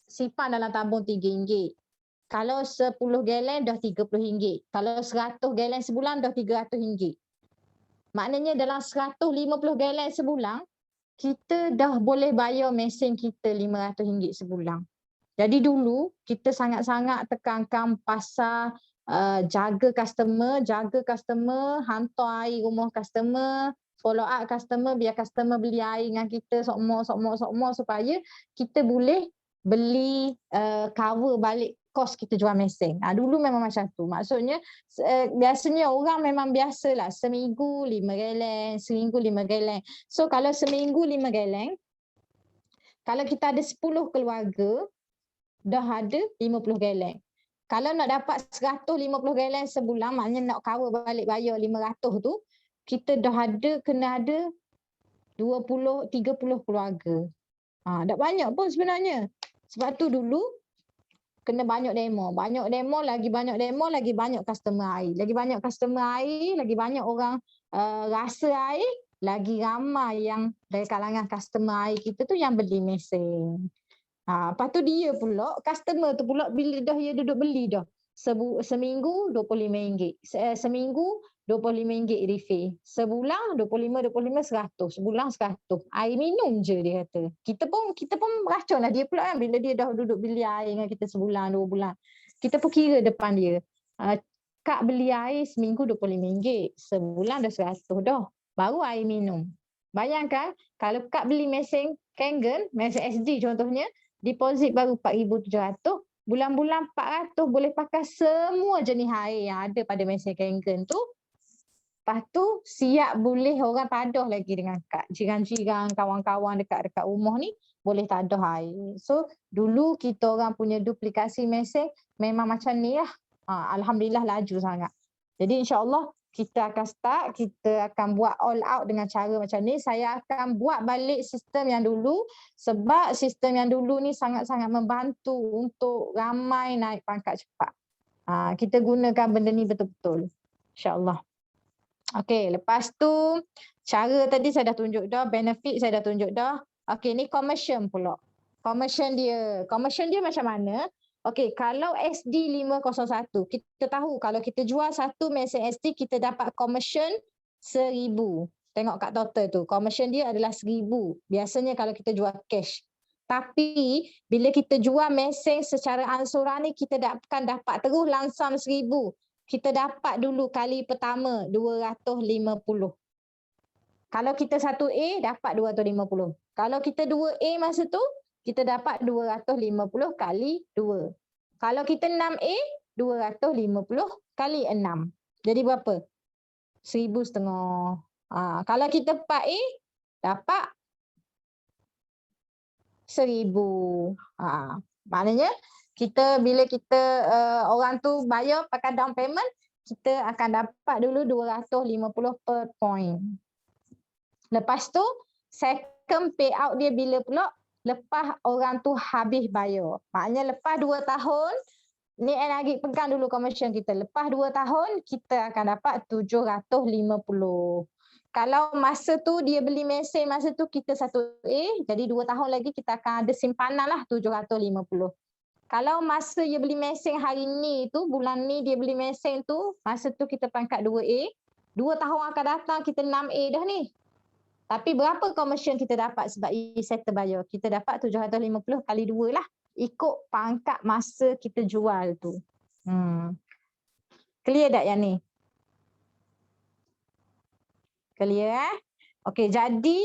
Simpan dalam tabung RM3. Kalau 10 galen dah RM30. Kalau 100 galen sebulan dah RM300. Maknanya dalam 150 galen sebulan, kita dah boleh bayar mesin kita RM500 sebulan. Jadi dulu kita sangat-sangat tekankan pasal jaga customer, hantar air rumah customer, follow up customer, biar customer beli air dengan kita sokmo supaya kita boleh beli cover balik kos kita jual mesin. Dulu memang macam tu. Maksudnya biasanya orang memang biasalah seminggu 5 galen, seminggu 5 galen. So kalau seminggu 5 galen, kalau kita ada 10 keluarga, dah ada 50 galen. Kalau nak dapat 150 galen sebulan, maknanya nak cover balik bayar 500 tu, kita dah ada, kena ada 20, 30 keluarga. Tak banyak pun sebenarnya. Sebab tu dulu kena banyak demo, lagi banyak customer air. Lagi banyak customer air, lagi banyak orang rasa air, lagi ramai yang dari kalangan customer air kita tu yang beli mesin. Lepas tu dia pula, customer tu pula bila dah dia duduk beli dah. Seminggu RM25. Seminggu RM25 refill. Sebulan 25, 100. Sebulan 100. Air minum je dia kata. Kita pun meracun lah dia pula kan bila dia dah duduk beli air dengan kita sebulan, 2 bulan. Kita pun kira depan dia. Kak beli air seminggu RM25. Sebulan dah 100 dah. Baru air minum. Bayangkan kalau Kak beli mesin Kangen, mesin SD contohnya, deposit baru RM4,700. Bulan-bulan RM400 boleh pakai semua jenis air yang ada pada mesin Kangen tu. Lepas tu siap boleh orang tadah lagi dengan Kak. Jiran-jiran, kawan-kawan dekat-dekat rumah ni boleh tadah air. So dulu kita orang punya duplikasi mesin memang macam ni lah. Alhamdulillah laju sangat. Jadi insyaAllah kita akan start, kita akan buat all out dengan cara macam ni. Saya akan buat balik sistem yang dulu sebab sistem yang dulu ni sangat-sangat membantu untuk ramai naik pangkat cepat. Kita gunakan benda ni betul-betul. InsyaAllah. Okey, lepas tu cara tadi saya dah tunjuk dah, benefit saya dah tunjuk dah. Okey, ni commission pula. Commission dia macam mana? Okey, kalau SD 501, kita tahu kalau kita jual satu mesin SD, kita dapat commission 1,000. Tengok kat total tu, commission dia adalah 1,000. Biasanya kalau kita jual cash. Tapi, bila kita jual mesin secara angsuran ni, kita akan dapat terus langsam 1,000. Kita dapat dulu kali pertama 250. Kalau kita 1A, dapat 250. Kalau kita 2A masa tu, kita dapat 250 kali 2. Kalau kita 6A, 250 kali 6. Jadi berapa? 1,500. Kalau kita 4A, dapat 1,000. Maknanya, bila kita orang tu bayar pakai down payment, kita akan dapat dulu 250 per point. Lepas tu, second payout dia bila pula? Lepas orang tu habis bayar. Maknanya lepas 2 tahun, ni lagi pegang dulu commission kita. Lepas 2 tahun, kita akan dapat 750. Kalau masa tu dia beli mesin, masa tu kita 1A, jadi 2 tahun lagi kita akan ada simpanan lah 750. Kalau masa dia beli mesin hari ni tu, bulan ni dia beli mesin tu, masa tu kita pangkat 2A, 2 tahun akan datang kita 6A dah ni. Tapi berapa commission kita dapat sebab e-settle bayar? Kita dapat 750 kali 2 lah. Ikut pangkat masa kita jual tu. Clear tak yang ni? Clear Okey, jadi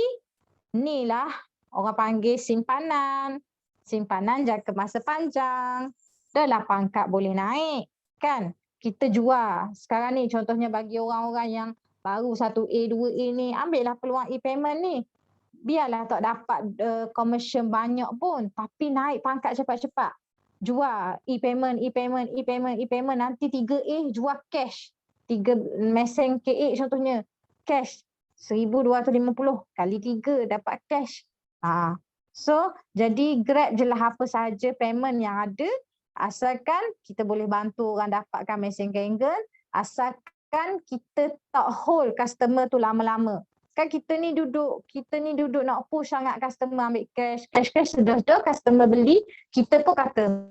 ni lah orang panggil simpanan. Simpanan jangka masa panjang. Dah lah pangkat boleh naik. Kan? Kita jual. Sekarang ni contohnya bagi orang-orang yang baru 1A, 2A ni, ambillah peluang e-payment ni. Biarlah tak dapat commission banyak pun, tapi naik pangkat cepat-cepat. Jual e-payment, nanti 3A jual cash. 3 mesin KH contohnya, cash. 1,250 kali 3 dapat cash. So, jadi grab je lah apa sahaja payment yang ada, asalkan kita boleh bantu orang dapatkan mesin Kangen, asalkan kita tak hold customer tu lama-lama. Kan kita ni duduk nak push sangat customer ambil cash. Cash sudah customer beli, kita pun kata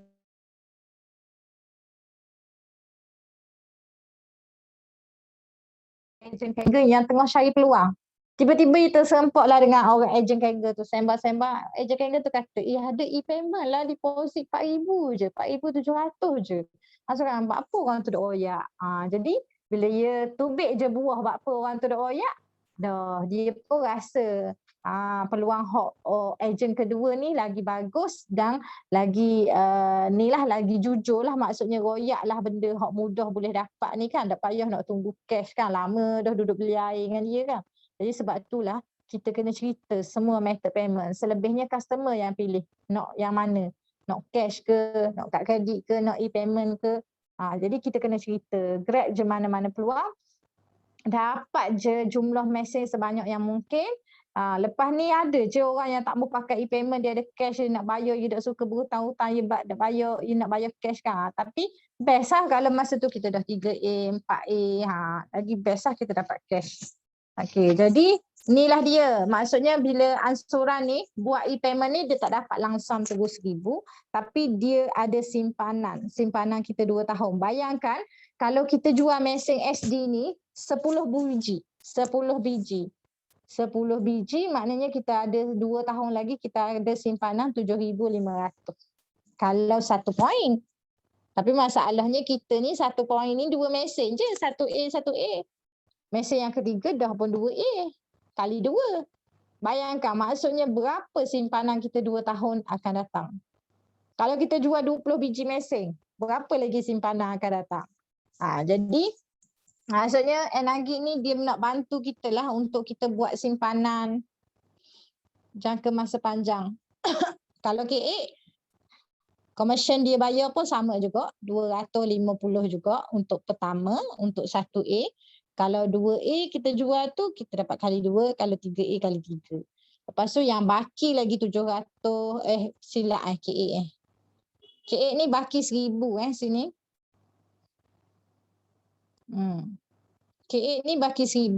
agent Kangen yang tengah cari peluang. Tiba-tiba kita serempak lah dengan orang agent Kangen tu, sembang-sembang. Agent Kangen tu kata, ada e-payment lah, deposit 4,000 je, 4,700 je. Maksudnya, buat apa orang tu dah oyak? Jadi, bila dia tubik je buah buat apa orang tu dah oyak, dah dia pun rasa peluang agent kedua ni lagi bagus dan lagi ni lah lagi jujur lah, maksudnya royak lah benda hok mudah boleh dapat ni kan, tak payah nak tunggu cash kan, lama dah duduk beli air dengan dia kan. Jadi sebab itulah kita kena cerita semua method payment. Selebihnya customer yang pilih nak yang mana, nak cash ke, nak kad kredit ke, nak e-payment ke. Jadi kita kena cerita, grab je mana-mana peluang, dapat je jumlah mesin sebanyak yang mungkin. Lepas ni ada je orang yang tak mau pakai e-payment, dia ada cash, dia nak bayar, dia tak suka berhutang-hutang, dia nak bayar cash kan. Tapi best lah kalau masa tu kita dah 3A, 4A, lagi best lah kita dapat cash. Okey, jadi inilah dia. Maksudnya bila ansuran ni, buat e-payment ni dia tak dapat langsam terus 1,000, tapi dia ada simpanan. Simpanan kita 2 tahun. Bayangkan kalau kita jual mesin SD ni 10 biji. 10 biji maknanya kita ada 2 tahun lagi kita ada simpanan 7,500. Kalau 1 poin. Tapi masalahnya kita ni 1 poin ni 2 mesin je. 1A. Mesin yang ketiga dah pun 2A. Kali 2. Bayangkan maksudnya berapa simpanan kita 2 tahun akan datang. Kalau kita jual 20 biji mesin, berapa lagi simpanan akan datang? Jadi maksudnya Enagi ni dia nak bantu kita lah untuk kita buat simpanan jangka masa panjang. Kalau KA, commission dia bayar pun sama juga, 250 juga untuk pertama, untuk 1A. Kalau 2A kita jual tu kita dapat kali 2, kalau 3A kali 3. Lepas tu yang baki lagi 700 silap KA KA ni baki 1000 sini. KA ni baki 1000.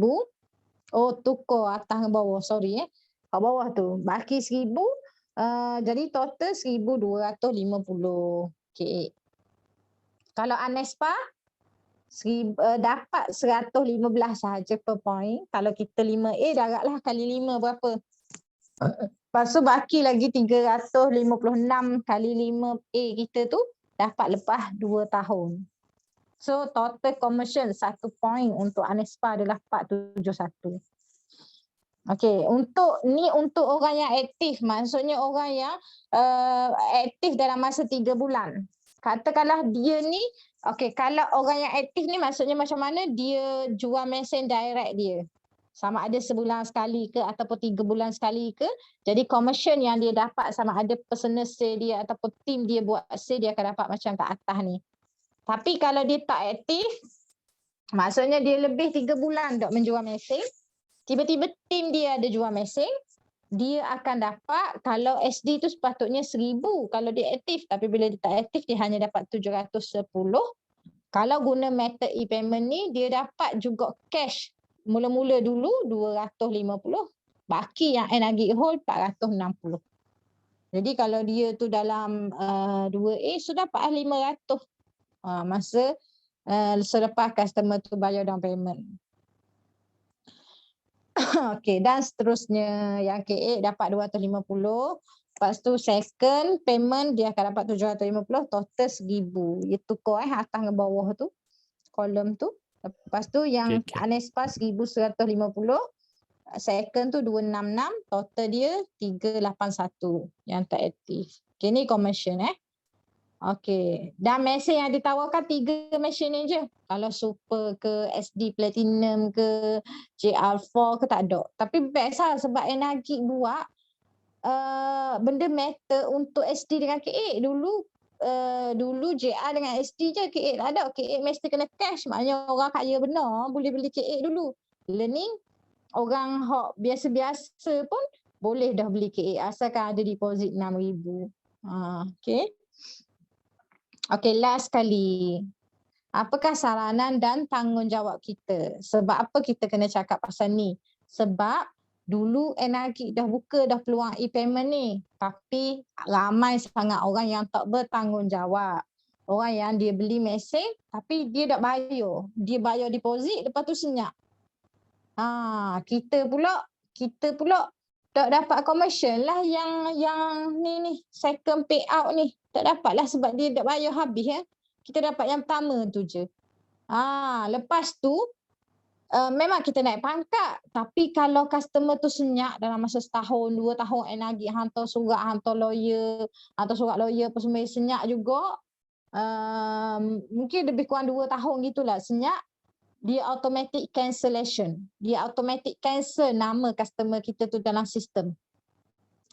Oh tukar atas ke bawah, sorry kat bawah tu baki 1000. Jadi total 1250 KA. Kalau Anespa dapat 115 sahaja per point. Kalau kita 5A darablah kali 5 berapa? Lepas tu baki lagi 356 kali 5A kita tu dapat lepas 2 tahun. So total commercial 1 point untuk Anespa adalah 471. Okey, untuk orang yang aktif, maksudnya orang yang aktif dalam masa 3 bulan. Katakanlah dia ni, okey, kalau orang yang aktif ni maksudnya macam mana dia jual mesin direct dia. Sama ada sebulan sekali ke ataupun 3 bulan sekali ke. Jadi commission yang dia dapat sama ada personal sale dia ataupun team dia buat sale, dia akan dapat macam kat atas ni. Tapi kalau dia tak aktif, maksudnya dia lebih 3 bulan dok menjual mesin, tiba-tiba team dia ada jual mesin, dia akan dapat, kalau SD tu sepatutnya 1000 kalau dia aktif, tapi bila dia tak aktif dia hanya dapat 710. Kalau guna method e-payment ni dia dapat juga cash. Mula-mula dulu 250, baki yang Enagi hold 460. Jadi kalau dia tu dalam 2A sudah dapat 500 masa selepas customer tu bayar down payment. Okey, dan seterusnya yang KA dapat 250. Lepas tu second payment dia akan dapat 750, total 1000. Dia tukar atas ke bawah tu, kolom tu. Lepas tu yang Anespa 1150, second tu 266, total dia 381 yang tak aktif. Okay, ni commercial Okey, dan mesin yang ditawarkan 3 mesin ni je. Kalau super ke, SD Platinum ke, JR4 ke tak ada. Tapi best lah sebab Enagi buat benda metal untuk SD dengan KA. Dulu JR dengan SD je, KA tak ada. KA mesti kena cash, maknanya orang kaya benar boleh beli KA dulu. Learning, orang hok biasa-biasa pun boleh dah beli KA asalkan ada deposit 6,000. Okey. Okey, last kali. Apakah saranan dan tanggungjawab kita? Sebab apa kita kena cakap pasal ni? Sebab dulu Enagi dah buka dah peluang e-payment ni. Tapi ramai sangat orang yang tak bertanggungjawab. Orang yang dia beli mesin tapi dia tak bayar. Dia bayar deposit lepas tu senyap. Kita pula tak dapat commercial lah yang ni second payout ni. Tak dapat lah sebab dia tak bayar habis Kita dapat yang pertama tu je. Lepas tu memang kita naik pangkat, tapi kalau customer tu senyap dalam masa setahun, 2 tahun Enagi hantar surat, hantar surat lawyer apa semua senyap juga. Mungkin lebih kurang 2 tahun gitulah senyap. Dia automatic cancellation. Dia automatic cancel nama customer kita tu dalam sistem.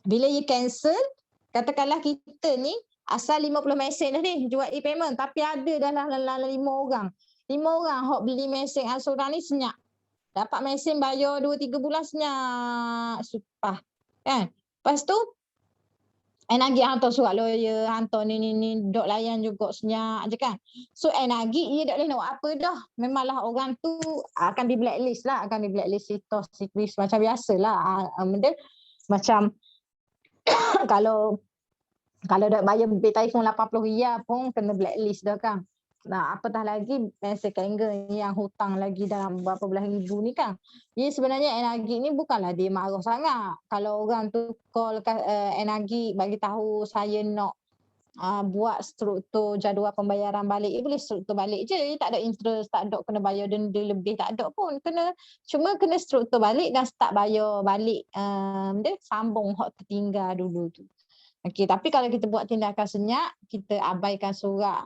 Bila you cancel, katakanlah kita ni asal 50 mesin dah ni jual e-payment, tapi ada dalam 5 orang. 5 orang hok beli mesin asuran ni senyap. Dapat mesin bayar 2-3 bulan senyap. Supah. Kan? Lepas tu Enagi hantar surat lawyer, hantar ni dok layan juga senyap je kan. So Enagi dia tak boleh nak buat apa dah. Memanglah orang tu akan di blacklist lah, akan di blacklist situs macam biasalah. Benda macam kalau dak bayar bil telefon RM80 pun kena blacklist dah kan. Apatah lagi mesin Kangen yang hutang lagi dalam berapa belas ribu ni kan. Jadi sebenarnya Enagi ni bukanlah dia marah sangat. Kalau orang tu call Enagi bagi tahu saya nak buat struktur jadual pembayaran balik, boleh struktur balik je. Tak ada interest, tak ada kena bayar denda lebih, tak ada pun. Cuma kena struktur balik dan start bayar balik sambung hak tertinggal dulu tu. Okey, tapi kalau kita buat tindakan senyap, kita abaikan surat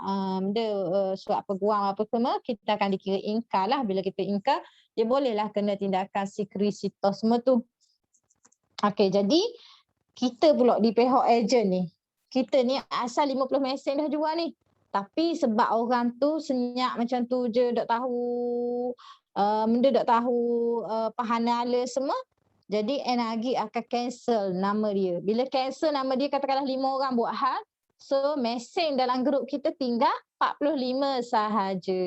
surat peguam apa semua, kita akan dikira ingkar lah. Bila kita ingkar, dia bolehlah kena tindakan sikrisitos semua tu. Okey, jadi kita pula di pihak ejen ni. Kita ni asal 50 mesin dah jual ni. Tapi sebab orang tu senyap macam tu je, dok tahu benda, dok tahu pahana ala semua, jadi NRG akan cancel nama dia. Bila cancel nama dia, katakanlah 5 orang buat hal, so mesin dalam grup kita tinggal 45 sahaja.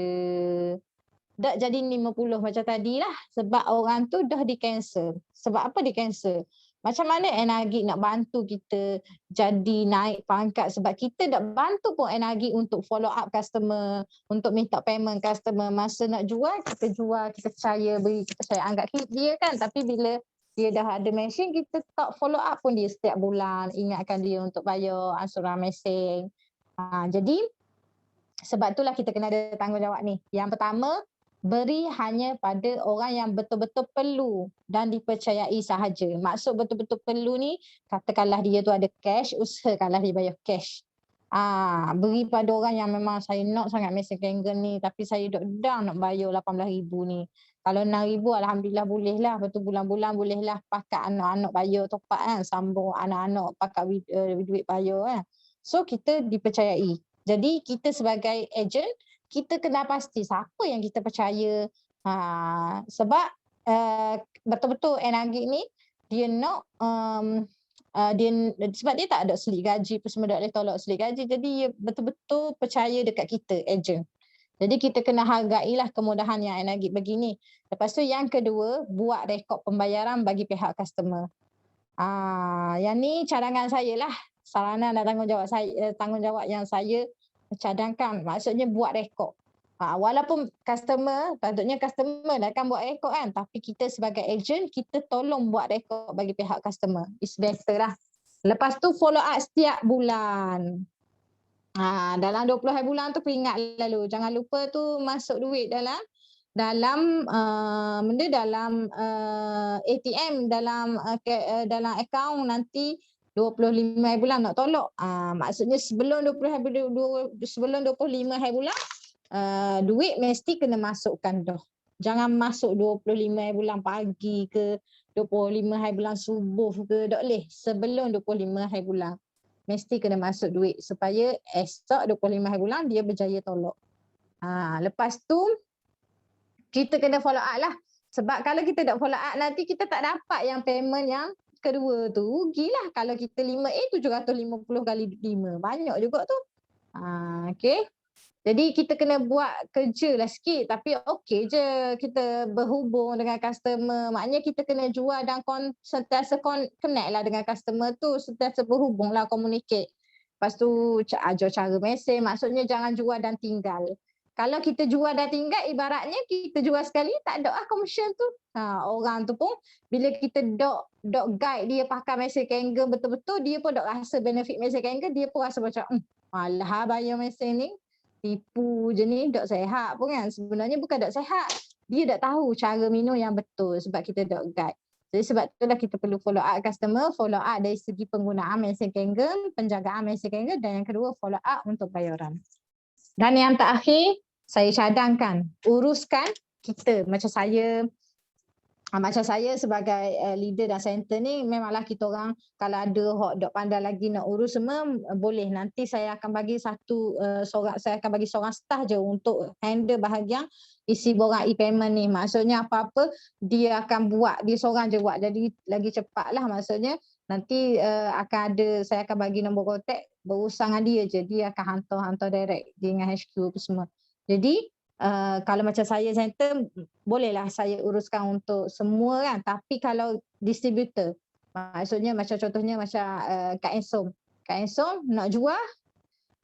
Tak jadi 50 macam tadi lah. Sebab orang tu dah di cancel. Sebab apa di cancel? Macam mana NRG nak bantu kita jadi naik pangkat, sebab kita dah bantu pun NRG untuk follow up customer, untuk minta payment customer. Masa nak jual, kita percaya, beri kepercayaan anggap dia kan. Tapi bila dia dah ada mesin, kita tak follow up pun dia setiap bulan, ingatkan dia untuk bayar ansuran mesin. Jadi sebab itulah kita kena ada tanggungjawab ni. Yang pertama, beri hanya pada orang yang betul-betul perlu dan dipercayai sahaja. Maksud betul-betul perlu ni, katakanlah dia tu ada cash, usahakanlah dia bayar cash. Beri pada orang yang memang saya nak sangat mesin Kangen ni, tapi saya dah nak bayar 18,000 ni. Kalau 6,000 alhamdulillah boleh lah. Lepas tu bulan-bulan boleh lah pakai anak-anak bayar top up kan. Sambung anak-anak pakai duit bayar kan. So kita dipercayai. Jadi kita sebagai ejen, kita kena pasti siapa yang kita percaya. Sebab betul-betul NRG ni dia nak sebab dia tak ada selit gaji pun semua, tak boleh tolak selit gaji. Jadi dia betul-betul percaya dekat kita, ejen. Jadi kita kena hargailah kemudahan yang NRG bagi ni. Lepas tu yang kedua, buat rekod pembayaran bagi pihak customer. Yang ni cadangan saya lah. Saranan dan tanggungjawab yang saya cadangkan. Maksudnya buat rekod. Walaupun patutnya customer dah akan buat rekod kan. Tapi kita sebagai ejen, kita tolong buat rekod bagi pihak customer. It's better lah. Lepas tu follow up setiap bulan. Dalam 20 hari bulan tu peringat lalu. Jangan lupa tu masuk duit dalam ATM, dalam akaun nanti 25 hari bulan nak tolak. Maksudnya sebelum 25 hari bulan, duit mesti kena masukkan dah. Jangan masuk 25 hari bulan pagi ke 25 hari bulan subuh ke, tak boleh. Sebelum 25 hari bulan mesti kena masuk duit supaya esok 25 hari bulan dia berjaya tolak. Lepas tu kita kena follow up lah. Sebab kalau kita tak follow up, nanti kita tak dapat yang payment yang kedua tu. Rugilah kalau kita 5A 750 kali 5. Banyak juga tu. Okay. Jadi kita kena buat kerja lah sikit. Tapi okey je kita berhubung dengan customer. Maknanya kita kena jual dan sentiasa connect lah dengan customer tu. Sentiasa berhubung lah, communicate. Lepas tu ajar cara mesin. Maksudnya jangan jual dan tinggal. Kalau kita jual dan tinggal, ibaratnya kita jual sekali, tak ada lah commission tu. Orang tu pun, bila kita dok guide dia pakai mesin Kangen betul-betul, dia pun dok rasa benefit mesin Kangen, dia pun rasa macam, malah bayar mesin ni, tipu je ni, dok sehat pun kan. Sebenarnya bukan dok sehat. Dia dok tahu cara minum yang betul sebab kita dok guide. Jadi sebab itulah kita perlu follow up customer, follow up dari segi penggunaan mesin Kangen, penjagaan mesin Kangen, dan yang kedua follow up untuk bayaran. Dan yang terakhir, saya cadangkan, uruskan kita. Macam saya sebagai leader dan center ni, memanglah kita orang kalau ada hok dok pandai lagi nak urus semua, boleh. Nanti saya akan bagi saya akan bagi seorang staff je untuk handle bahagian isi borang e-payment ni. Maksudnya apa-apa dia akan buat, dia seorang je buat. Jadi lagi cepatlah. Maksudnya nanti saya akan bagi nombor kontak, berurusan dengan dia je. Dia akan hantar direct dengan HQ apa semua. Jadi kalau macam saya center, bolehlah saya uruskan untuk semua kan. Tapi kalau distributor, maksudnya macam contohnya macam Kak Ensom nak jual,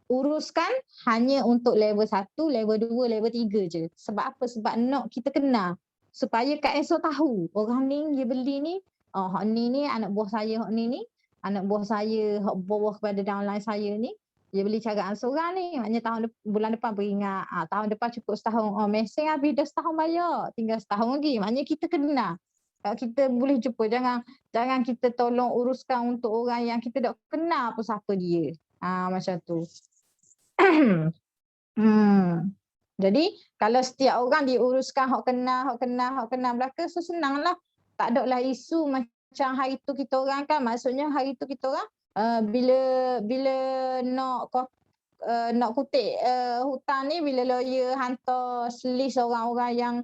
uruskan hanya untuk level 1, level 2, level 3 je. Sebab apa? Sebab nak kita kenal. Supaya Kak Ensom tahu, orang ni dia beli ni, hak ni anak buah saya, hak ni anak buah saya, hak bawah kepada downline saya ni, dia beli cara ansuran ni. Maknanya bulan depan peringat. Tahun depan cukup setahun. Mesin habis dah setahun bayar. Tinggal setahun lagi. Maknanya kita kenal. Kalau kita boleh jumpa. Jangan kita tolong uruskan untuk orang yang kita tak kenal pun siapa dia. Macam tu. Jadi kalau setiap orang diuruskan hak kenal belaka, so senanglah. Tak ada lah isu macam hari tu kita orang kan. Maksudnya hari tu kita orang bila nak nak kutip hutang ni bila lawyer hantar list orang-orang yang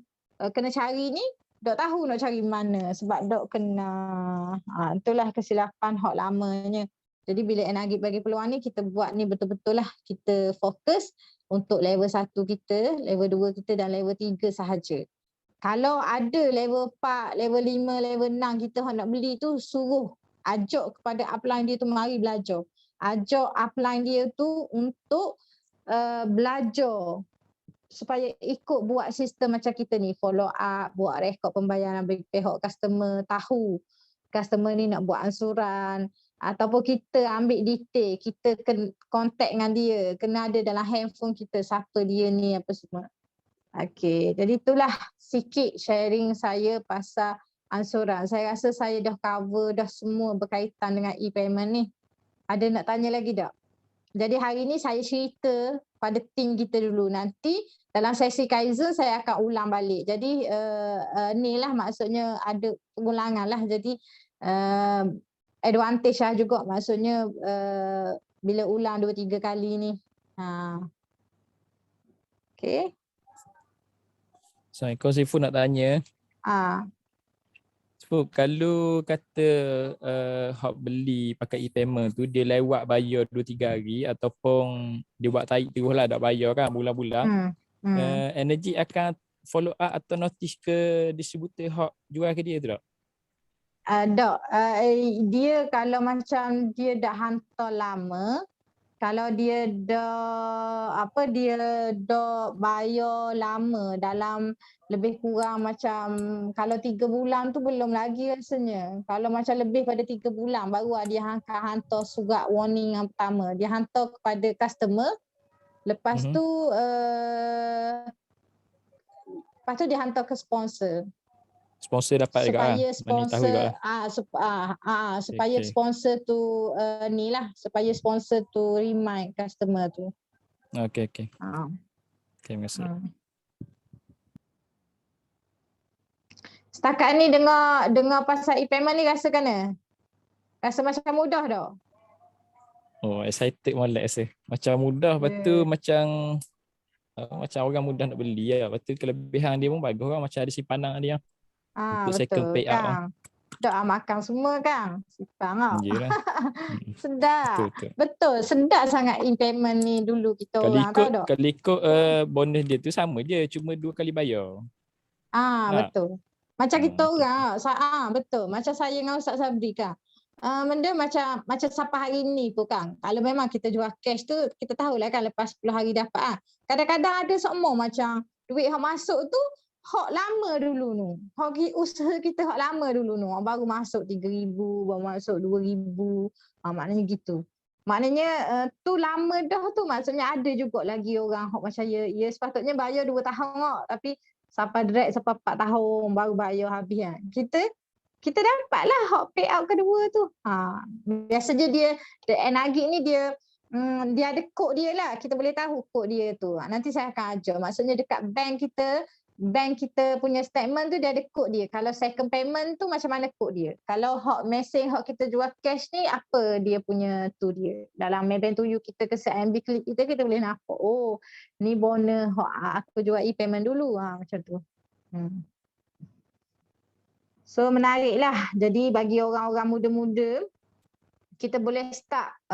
kena cari ni, dok tahu nak cari mana sebab dok kena. Itulah kesilapan hak lamanya. Jadi bila Enagip bagi peluang ni, kita buat ni betul-betul lah. Kita fokus untuk level 1 kita, level 2 kita dan level 3 sahaja. Kalau ada level 4, level 5, level 6 kita nak beli tu, suruh ajak kepada upline dia tu mari belajar. Ajak upline dia tu untuk belajar supaya ikut buat sistem macam kita ni, follow up, buat rekod pembayaran bagi pihak customer, tahu customer ni nak buat ansuran, ataupun kita ambil detail, kita contact dengan dia, kena ada dalam handphone kita siapa dia ni apa semua. Okey, jadi itulah sikit sharing saya pasal ansuran. Saya rasa saya dah cover dah semua berkaitan dengan e-payment ni. Ada nak tanya lagi tak? Jadi hari ni saya cerita pada tim kita dulu. Nanti dalam sesi Kaizen saya akan ulang balik. Jadi ni lah maksudnya ada pengulangan lah. Jadi advantage lah juga maksudnya bila ulang 2-3 kali ni. Okay. Assalamualaikum, Sifu nak tanya. Sifu, kalau kata hak beli pakai e-payment tu dia lewat bayar 2-3 hari ataupun dia buat tarik terus lah tak bayar kan bulan-bulan, Energy akan follow up atau notice ke distributor hak jual ke dia tu tak? Tak. Dia kalau macam dia dah hantar lama, kalau dia dah bayar lama dalam lebih kurang macam kalau 3 bulan tu belum lagi rasanya. Kalau macam lebih pada 3 bulan baru dia akan hantar surat warning yang pertama. Dia hantar kepada customer. Lepas tu dia hantar ke sponsor. Sponsor dapat juga supaya sponsor supaya Okay. sponsor tu ni lah, supaya sponsor tu remind customer tu. Okey. Terima kasih. Setakat ni dengar pasal e-payment ni rasa kena? Rasa macam mudah tak? Oh, excited molek rasa. Macam mudah, betul macam orang mudah nak beli lah. Betul kelebihan dia pun bagus kan, macam ada simpanan dia. Untuk second Betul pay out kan. Tak makan semua kan. Simpang tau. Yelah. Sedap. Betul. Sedap sangat e-payment ni dulu kita orang tahu tak? Kalau ikut bonus dia tu sama je, cuma 2 kali bayar. Betul. Macam kita orang, betul. Macam saya dengan Ustaz Sabri kan. Benda macam sampai hari ni pun kan. Kalau memang kita jual cash tu, kita tahulah kan lepas 10 hari dapat. Kadang-kadang ada semua macam duit yang masuk tu, hak lama dulu tu. Hak usaha kita hak lama dulu tu. Baru masuk 3,000, baru masuk 2,000. Maknanya gitu. Maknanya tu lama dah tu, maksudnya ada juga lagi orang hak macam ya sepatutnya bayar 2 tahun kok, tapi sampai 4 tahun baru bayar habis kan. Kita dapatlah hak payout kedua tu. Biasanya dia Enagip ni dia ada kod dia lah. Kita boleh tahu kod dia tu. Nanti saya akan ajar. Maksudnya dekat bank kita punya statement tu dia ada kod dia. Kalau second payment tu macam mana kod dia. Kalau hak mesin hak kita jual cash ni apa dia punya tu dia. Dalam Maybank to You kita ke CIMB Click kita boleh nampak. Oh, ni bonus hak aku jual e-payment dulu. Macam tu. So menariklah. Jadi bagi orang-orang muda-muda kita boleh start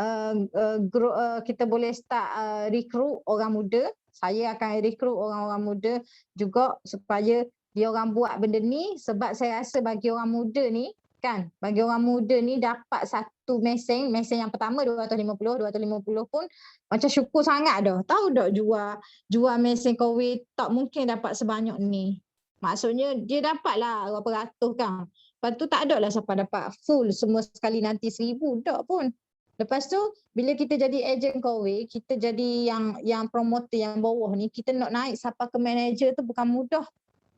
recruit orang muda. Saya akan recruit orang-orang muda juga supaya dia orang buat benda ni, sebab saya rasa bagi orang muda ni kan, bagi orang muda ni dapat satu mesin yang pertama 250 pun macam syukur sangat dah. Tahu tak jual mesin kowe tak mungkin dapat sebanyak ni. Maksudnya dia dapatlah berapa ratus kan. Lepas tu tak ada lah siapa dapat full semua sekali nanti 1,000 tak pun. Lepas tu bila kita jadi agent kowe, kita jadi yang promoter yang bawah ni, kita nak naik sampai ke manager tu bukan mudah.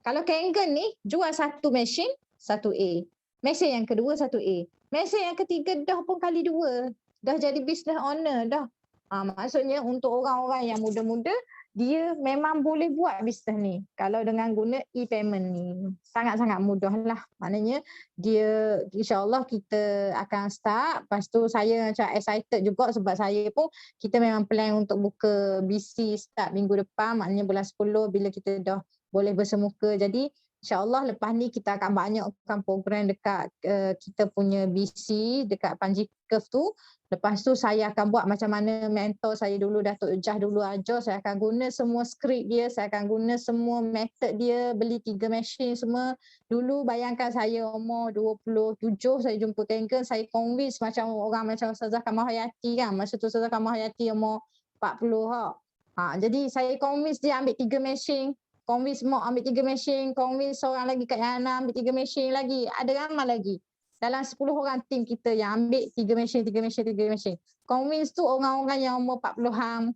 Kalau Kangen ni jual satu mesin 1A. Mesin yang kedua 1A. Mesin yang ketiga dah pun kali 2. Dah jadi business owner dah. Maksudnya untuk orang-orang yang muda-muda, dia memang boleh buat bisnes ni kalau dengan guna e-payment ni. Sangat-sangat mudah lah. Maknanya dia insyaAllah kita akan start. Lepas tu saya macam excited juga sebab saya pun kita memang plan untuk buka BC start minggu depan. Maknanya bulan 10 bila kita dah boleh bersemuka. Jadi InsyaAllah lepas ni kita akan banyakkan program dekat kita punya BC dekat Panji Curve tu. Lepas tu saya akan buat macam mana mentor saya dulu, Datuk Jah dulu ajar. Saya akan guna semua skrip dia, saya akan guna semua method dia, beli 3 mesin semua. Dulu bayangkan saya umur 27, saya jumpa Kangen, saya convince macam orang macam Ustazah Kamal Hayati kan. Masa tu Ustazah Kamal Hayati umur 40 jadi saya convince dia ambil 3 mesin. Convince Mok ambil 3 mesin, convince seorang lagi kat Yana ambil 3 mesin lagi. Ada ramai lagi. Dalam 10 orang tim kita yang ambil 3 mesin. Convince tu orang-orang yang umur 40-an,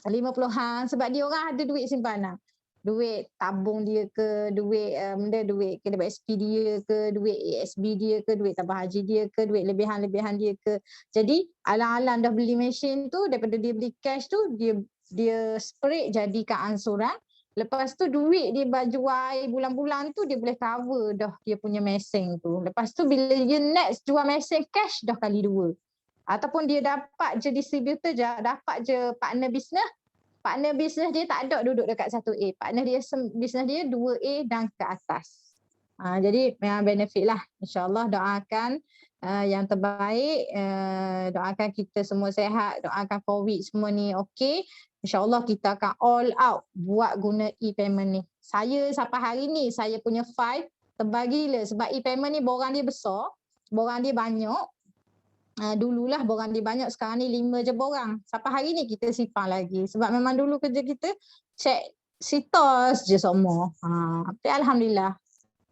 50-an sebab dia orang ada duit simpanan. Duit tabung dia ke, duit duit KWSP dia ke, duit ASB dia ke, duit tabah haji dia ke, duit lebihan-lebihan dia ke. Jadi alang-alang dah beli mesin tu, daripada dia beli cash tu, dia spread jadikan ansuran. Lepas tu duit dia jual air bulan-bulan tu dia boleh cover dah dia punya mesin tu. Lepas tu bila dia next jual mesin cash dah kali 2. Ataupun dia dapat je distributor je, dapat je partner bisnes. Partner bisnes dia tak ada duduk dekat 1A. Partner dia bisnes dia 2A dan ke atas. Jadi memang benefit lah. InsyaAllah doakan yang terbaik. Doakan kita semua sihat. Doakan COVID semua ni okey. InsyaAllah kita akan all out buat guna e-payment ni. Saya sampai hari ni saya punya 5 tebal gila sebab e-payment ni borang dia besar, borang dia banyak. Dululah borang dia banyak, sekarang ni 5 je borang. Sampai hari ni kita simpan lagi sebab memang dulu kerja kita check sitos je semua. Tapi Alhamdulillah.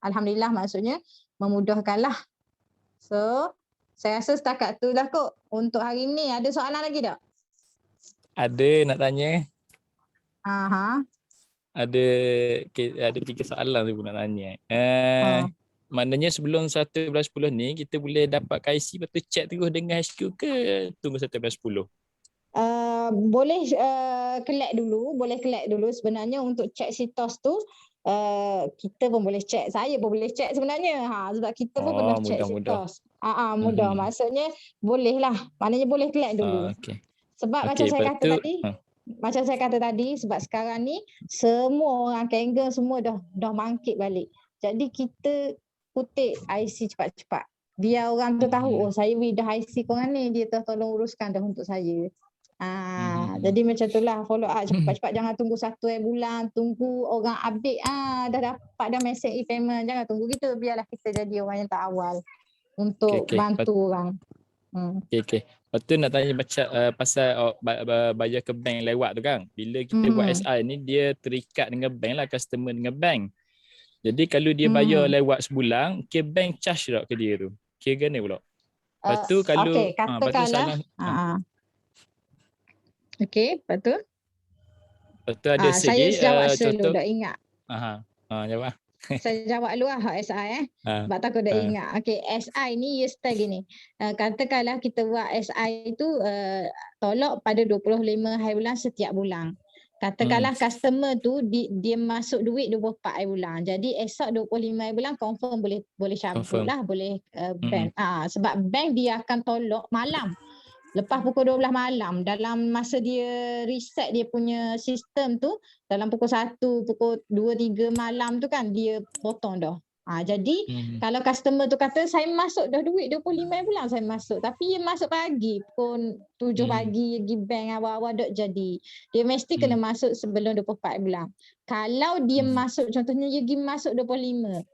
Alhamdulillah maksudnya memudahkanlah. So saya rasa setakat tu lah kot untuk hari ni. Ada soalan lagi tak? Ada nak tanya. Ada 3 soalan tu nak tanya. Maknanya sebelum 11.10 ni kita boleh dapat KIC lepas tu check terus dengan HQ ke tunggu 11.10? Boleh collect dulu sebenarnya untuk check sitos tu. Kita pun boleh check, saya pun boleh check sebenarnya sebab kita pun pernah check sitos. Mudah. Maksudnya boleh lah, maknanya boleh collect dulu. Sebab macam saya kata tadi, sebab sekarang ni semua orang Kangen semua dah bangkit balik. Jadi kita kutip IC cepat-cepat. Biar orang tu tahu, saya dah IC korang ni, dia tolong uruskan dah untuk saya. Jadi macam itulah, follow up cepat-cepat. Jangan tunggu 1 bulan, tunggu orang update dah dapat dah mesej e-payment. Jangan tunggu gitu, biarlah kita jadi orang yang tak awal untuk bantu orang. Okay. Lepas tu nak tanya pasal bayar ke bank lewat tu kan. Bila kita buat SI ni dia terikat dengan bank lah, customer dengan bank. Jadi kalau dia bayar lewat sebulan, bank charge tak ke dia tu? Kira gana pula. Lepas tu kalau katakanlah lepas tu ada saya jawab dulu, dah ingat. Jawab. Saya jawab dulu SI sebab takut dah ingat. Okey, SI ni style gini. Katakanlah kita buat SI tu tolak pada 25 hari bulan setiap bulan. Katakanlah customer tu dia masuk duit 24 hari bulan. Jadi esok 25 hari bulan confirm boleh cabut lah, boleh bank. Sebab bank dia akan tolak malam. Lepas pukul 12 malam, dalam masa dia reset dia punya sistem tu, dalam pukul 1, pukul 2, 3 malam tu kan, dia potong dah. Jadi kalau customer tu kata, saya masuk dah duit 25 bulan saya masuk. Tapi dia masuk pagi, pukul 7 pagi pergi bank awal-awal tak jadi. Dia mesti kena masuk sebelum 24 bulan. Kalau dia masuk, contohnya dia pergi masuk 25.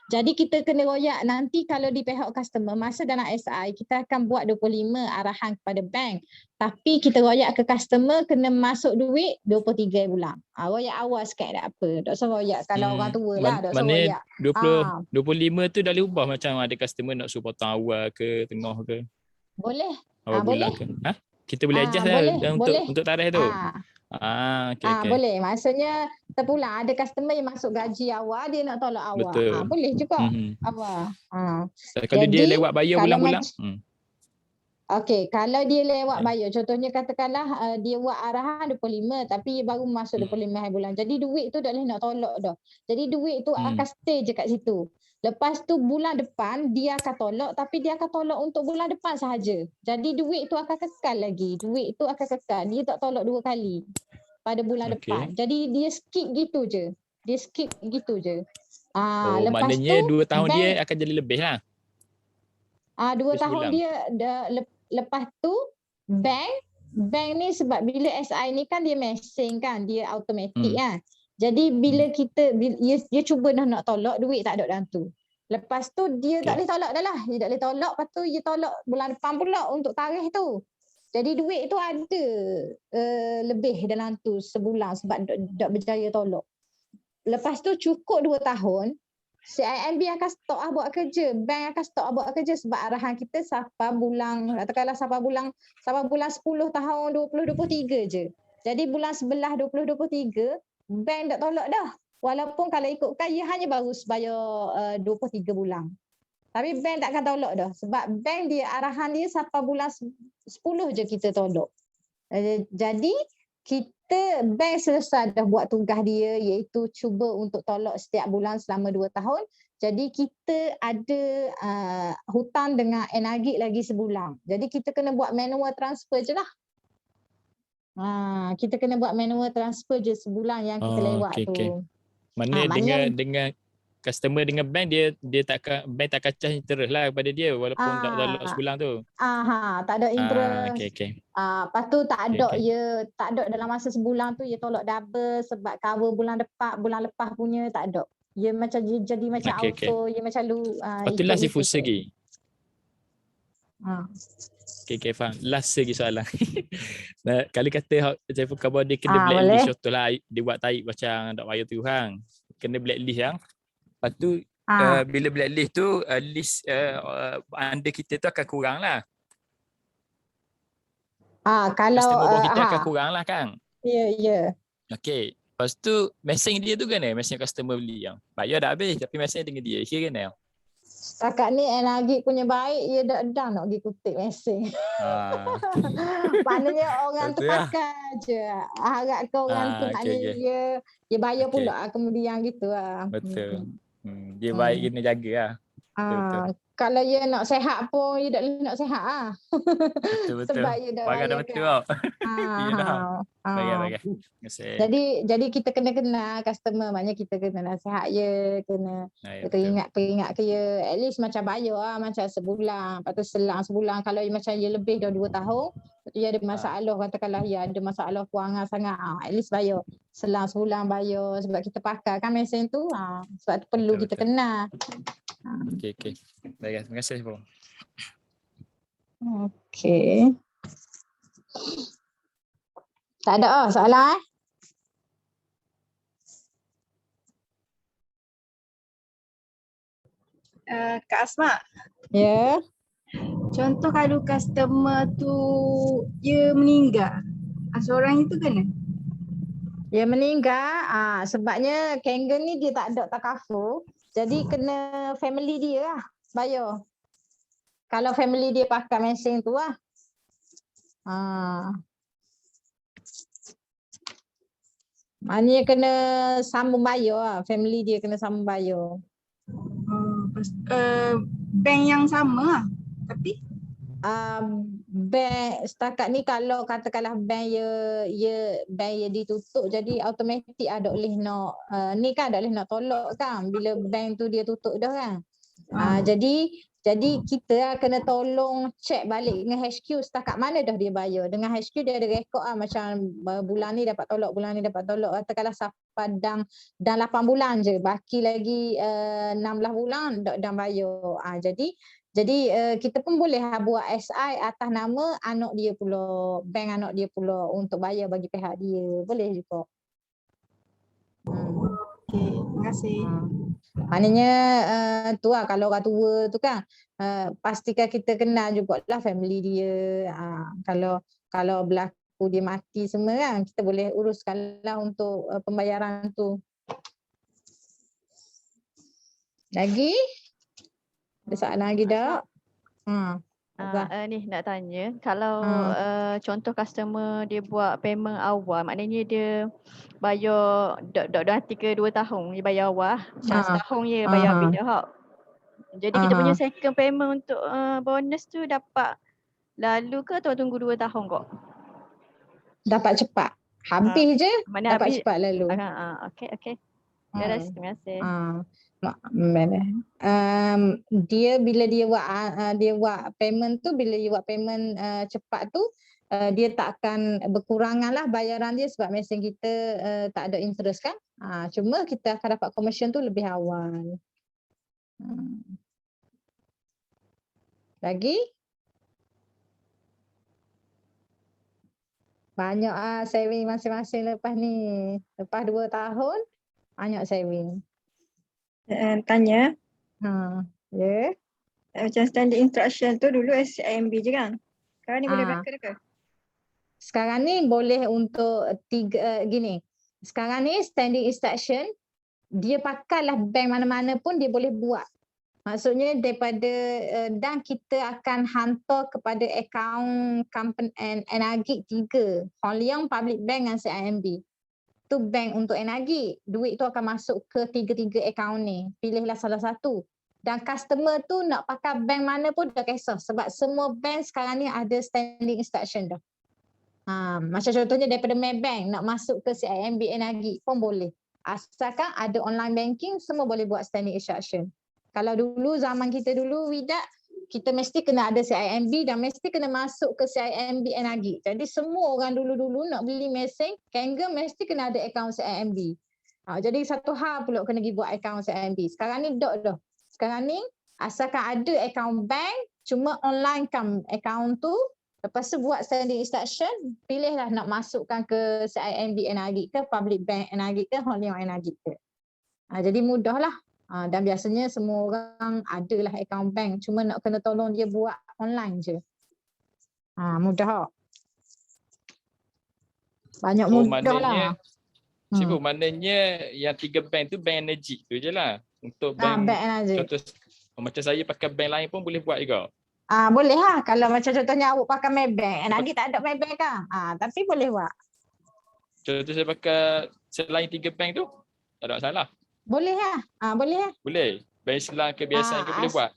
Jadi kita kena royak nanti kalau di pihak customer masa dalam SI kita akan buat 25 arahan kepada bank, tapi kita royak ke customer kena masuk duit 23 bulan. Royak awal sikit tak apa, tak usah royak kalau orang tua lah, tak usah royak. 25 tu dah boleh ubah macam ada customer nak suruh potong awal ke tengah ke? Boleh. Boleh ke? Kita boleh adjust untuk tarikh tu. Boleh. Maksudnya terpulang ada customer yang masuk gaji awal dia nak tolak awal. Boleh juga awal. Kalau dia lewat bayar bulan-bulan. Okey, kalau dia lewat bayar, contohnya katakanlah dia buat arahan 25 tapi baru masuk 25 hari bulan. Jadi duit tu dah boleh nak tolak dah. Jadi duit tu akan stay je kat situ. Lepas tu bulan depan dia akan tolak tapi dia akan tolak untuk bulan depan sahaja. Jadi duit tu akan kekal lagi. Duit tu akan kekal. Dia tak tolak 2 kali pada bulan depan. Jadi dia skip gitu je. Dia skip gitu je. Lepas maknanya tu 2 tahun bank, dia akan jadi lebih lah. 2 tahun sebulan. dia lepas tu bank ni sebab bila SI ni kan dia mesin kan, dia automatik kan. Jadi bila dia cuba dah nak tolak, duit tak ada dalam tu. Lepas tu dia tak boleh tolak dah lah. Dia tak boleh tolak, lepas tu dia tolak bulan depan pula untuk tarikh tu. Jadi duit tu ada lebih dalam tu sebulan sebab tak berjaya tolak. Lepas tu cukup 2 tahun, CIMB akan stop buat kerja. Bank akan stop buat kerja sebab arahan kita sampai bulan, katakanlah sampai bulan 10 tahun 2023 je. Jadi bulan 11 2023, bank tak tolak dah. Walaupun kalau ikutkan, ia hanya baru bayar 23 bulan. Tapi bank tak akan tolak dah. Sebab bank dia, arahan dia sampai bulan 10 je kita tolak. Jadi, bank selesai dah buat tugas dia iaitu cuba untuk tolak setiap bulan selama 2 tahun. Jadi kita ada hutang dengan NAGIC lagi sebulan. Jadi kita kena buat manual transfer je lah. Kita kena buat manual transfer je sebulan yang kita lewat tu. Maknanya dengan customer dengan bank, dia bank tak kacau interest lah kepada dia walaupun tak tolak sebulan tu. Tak ada interest. Lepas tu tak ada tak ada dalam masa sebulan tu dia tolak double sebab cover bulan lepas punya tak ada. Dia macam jadi macam auto, dia macam Patutlah si full segi. Okay, faham. Last lagi soalan. Kali kata Saiful Kabur dia kena blacklist, contohlah dia buat tarik macam tak payah tu hang. Kena blacklist yang. Lepas tu bila blacklist tu list under kita tu akan kurang lah. Kalau customer kita akan kurang lah kan. Ya. Okay. Lepas tu mesin dia tu kan mesin customer beli yang bayar dah habis tapi mesin dengan dia kira kan. Setakat ni NAGIC punya baik, dia dah nak pergi kutip mesin. Maknanya orang tu pakai je. Harap ke orang tu maknanya dia bayar pula kemudian gitu lah. Betul. Dia baik kena jaga lah. Betul. Kalau dia nak sihat pun, dia tak boleh nak sihat lah. Betul. Sebab dia dah bayar dah betul tau. Bagai. Jadi kita kena kenal customer, maknanya kita kena nasihat dia, kena peringat ke dia. At least macam bayar lah, macam sebulan. Lepas tu selang sebulan. Kalau macam dia lebih dah 2 tahun, dia ada masalah, katakanlah dia ada masalah kewangan sangat, at least bayar. Selang sebulan bayar sebab kita pakai kan mesin tu. Sebab tu perlu kita kenal. Okay. Baik, terima kasih Ibu. Okay. Tak ada soalan? Kak Asma. Ya. Contoh kalau customer tu dia meninggal, seorang itu kena? Dia meninggal, sebabnya Kangen ni dia tak ada takaful. Jadi kena family dia lah bayar. Kalau family dia pakai mesin tu lah. Maknanya kena sambung bayar lah. Family dia kena sambung bayar. Bank yang sama lah. Tapi? Bank setakat ni kalau katakanlah bank dia ditutup, jadi automatik ada boleh nak ni kan ada boleh nak tolak kan bila bank tu dia tutup dah kan. Jadi kita kena tolong check balik dengan HQ setakat mana dah dia bayar. Dengan HQ dia ada rekod macam bulan ni dapat tolak, bulan ni dapat tolak. Katakanlah sampai dan 8 bulan je, baki lagi 16 bulan dah bayar. Jadi kita pun boleh buat SI atas nama anak dia pula, bank anak dia pula untuk bayar bagi pihak dia. Boleh juga. Okay, terima kasih. Maknanya tu lah kalau orang tua tu kan pastikan kita kenal jugalah family dia. Kalau berlaku dia mati semua kan, kita boleh uruskanlah untuk pembayaran tu. Lagi? Ada soalan lagi tak? Ni nak tanya, kalau contoh customer dia buat payment awal, maknanya dia bayar dok nanti ke 2 tahun dia bayar awal, setahun je bayar habis dah. Jadi kita punya second payment untuk bonus tu dapat lalu ke atau tunggu 2 tahun kok? Dapat cepat. Habis je dapat cepat lalu. Okey. Terima kasih. Dia bila dia buat payment tu, bila dia buat payment cepat tu, dia tak akan berkurangan lah bayaran dia sebab mesin kita tak ada interest kan. Cuma kita akan dapat commission tu lebih awal. Lagi? Banyak saving masing-masing lepas ni. Lepas 2 tahun, banyak saving. Tanya. Ya. Macam standard instruction tu dulu SIMB je kan? Sekarang ni boleh baca ke? Sekarang ni boleh untuk gini. Sekarang ni standing instruction, dia pakailah bank mana-mana pun dia boleh buat. Maksudnya daripada dan kita akan hantar kepada akaun company NAGIC 3. Hong Leong Public Bank dan CIMB. Tu bank untuk NAGIC. Duit tu akan masuk ke 3 akaun ni. Pilihlah salah satu. Dan customer tu nak pakai bank mana pun tak kisah. Sebab semua bank sekarang ni ada standing instruction dah. Macam contohnya daripada Maybank nak masuk ke CIMB NAGIC pun boleh. Asalkan ada online banking, semua boleh buat standing instruction. Kalau dulu zaman kita dulu Widak, kita mesti kena ada CIMB dan mesti kena masuk ke CIMB NAGIC. Jadi semua orang dulu-dulu nak beli mesin Kangen mesti kena ada akaun CIMB. Jadi satu hal pula kena pergi buat akaun CIMB. Sekarang ni dok dah. Sekarang ni asalkan ada akaun bank, cuma online kan akaun tu, lepas tu buat standing instruction, pilihlah nak masukkan ke CIMB NAGIC ke Public Bank NAGIC ke Hong Leong NAGIC ke. Jadi mudahlah. Dan biasanya semua orang adalah akaun bank, cuma nak kena tolong dia buat online je. Mudah. Banyak mudah lah. Cikgu, maknanya yang 3 bank tu bank energi tu je lah. Untuk bank contoh macam saya pakai bank lain pun boleh buat juga. Boleh lah. Kalau macam contohnya awak pakai Maybank, NAGIC tak ada Maybank kan? Tapi boleh buat. Contoh saya pakai selain 3 bank tu, tak ada masalah. Boleh lah. Boleh lah. Boleh. Bank Islam kebiasaan ke boleh buat?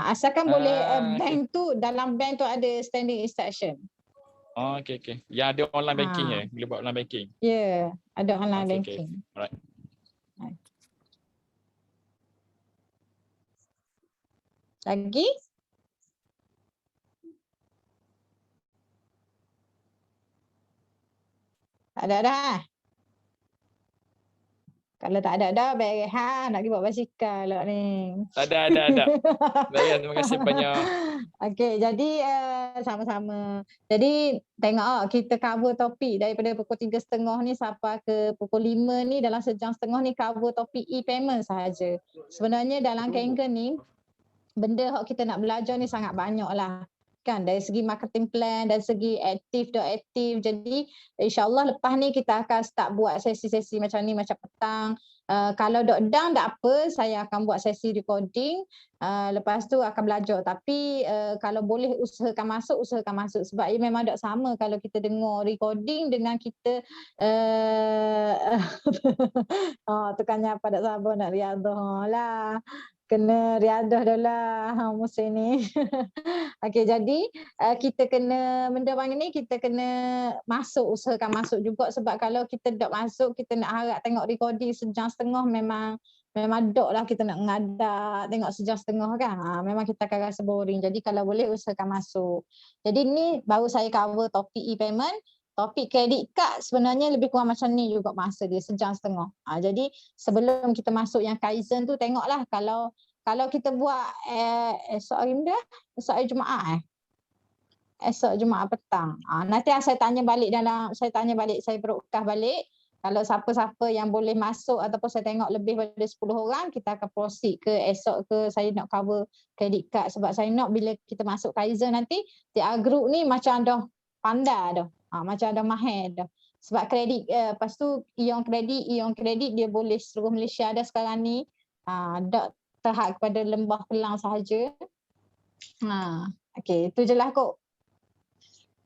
Asalkan boleh bank tu, dalam bank tu ada standing instruction. Okey. Yang ada online banking je, boleh buat online banking. Ya, ada online banking. Alright. Lagi? Tak ada dah. Kalau tak ada dah, baik nak pergi buat basikal lah ni. Ada. Baik, terima kasih banyak. Okey, jadi sama-sama. Jadi tengok kita cover topik daripada pukul 3.30 ni sampai ke pukul 5 ni, dalam sejam setengah ni cover topik e-payment sahaja. Sebenarnya dalam Kangen ni, benda yang kita nak belajar ni sangat banyak lah. Kan, dari segi marketing plan, dari segi aktif. Jadi insyaAllah lepas ni kita akan start buat sesi-sesi macam ni, macam petang. Kalau down tak apa, saya akan buat sesi recording. Lepas tu akan belajar. Tapi kalau boleh usahakan masuk. Sebab ia memang tak sama kalau kita dengar recording dengan kita tekannya apa tak sabar nak riadah lah. Kena riadah dah lah musim ni. Okey, jadi kita kena benda bang ni kita kena usahakan masuk juga, sebab kalau kita tak masuk, kita nak harap tengok recording sejam setengah memang dok lah kita nak ngadak tengok sejam setengah kan. Memang kita akan rasa boring. Jadi kalau boleh usahakan masuk. Jadi ni baru saya cover topik e-payment. Topik credit card sebenarnya lebih kurang macam ni juga masa dia, sejam setengah. Jadi sebelum kita masuk yang Kaizen tu, tengoklah kalau kita buat esok hari dah, esok hari Jumaat esok Jumaat petang. Nanti saya tanya balik, saya broadcast balik. Kalau siapa-siapa yang boleh masuk ataupun saya tengok lebih daripada 10 orang, kita akan proceed ke esok ke saya nak cover credit card. Sebab saya nak bila kita masuk Kaizen nanti, tiap group ni macam dah pandai dah. Macam ada mahir dah. Sebab kredit, lepas tu ion kredit dia boleh seluruh Malaysia ada sekarang ni. Tak terhad kepada Lembah Kelang sahaja. Okey, itu je lah kot.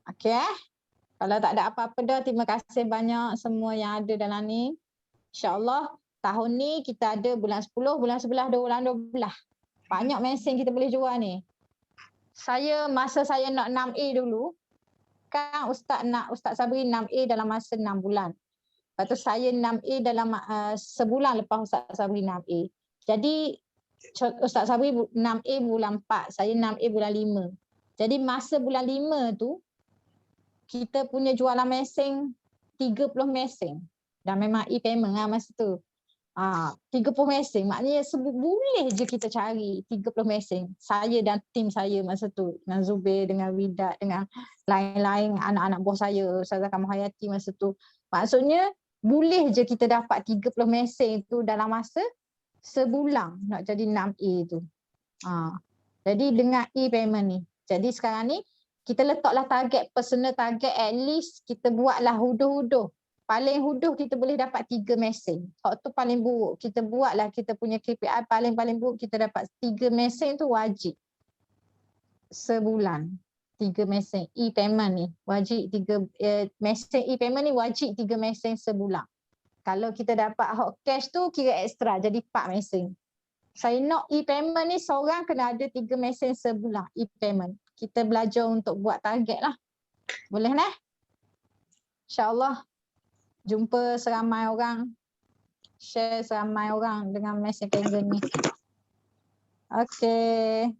Okey Kalau tak ada apa-apa dah, terima kasih banyak semua yang ada dalam ni. InsyaAllah tahun ni kita ada bulan 10, bulan 11, bulan 12. Banyak mesin kita boleh jual ni. Masa saya nak 6A dulu, kan Ustaz Sabri 6A dalam masa 6 bulan. Lepas tu saya 6A dalam sebulan lepas Ustaz Sabri 6A. Jadi Ustaz Sabri 6A bulan 4, saya 6A bulan 5. Jadi masa bulan 5 tu, kita punya jualan mesin 30 mesin. Dan memang e-payment lah masa tu. 30 mesin. Maknanya boleh je kita cari 30 mesin. Saya dan tim saya masa tu. Dengan Zubir, dengan Widat, dengan lain-lain anak-anak bos saya. Ustazah Kamal Hayati masa tu. Maksudnya boleh je kita dapat 30 mesin tu dalam masa sebulan nak jadi 6A tu. Jadi dengan e-payment ni. Jadi sekarang ni kita letaklah target, personal target, at least kita buatlah huduh-huduh. Paling huduh kita boleh dapat 3 mesin. Kalau tu paling buruk, kita buatlah kita punya KPI paling-paling buruk kita dapat 3 mesin tu wajib. Sebulan. 3 mesin e-payment ni. Wajib 3 mesin e-payment ni wajib 3 mesin sebulan. Kalau kita dapat hot cash tu kira ekstra jadi 4 mesin. Saya nak e-payment ni seorang kena ada 3 mesin sebulan e-payment. Kita belajar untuk buat target lah. Boleh nah? InsyaAllah jumpa seramai orang. Share seramai orang dengan mesin Kaggle ni. Okey.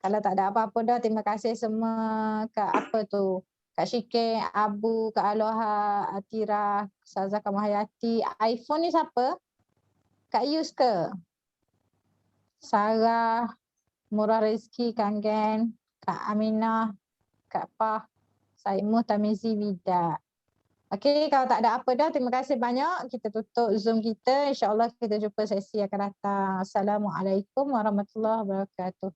Kalau tak ada apa-apa dah, terima kasih semua Kak Kak Syikir, Abu, Kak Aloha, Atira, Ustazah Kamal Hayati. iPhone ni siapa? Kak Yus ke? Sarah, Murah Rezeki, Kang Gen, Kak Aminah, Kak Pah, Saimah, Tamizi, Widat. Okey, kalau tak ada apa dah, terima kasih banyak. Kita tutup Zoom kita. InsyaAllah kita jumpa sesi akan datang. Assalamualaikum warahmatullahi wabarakatuh.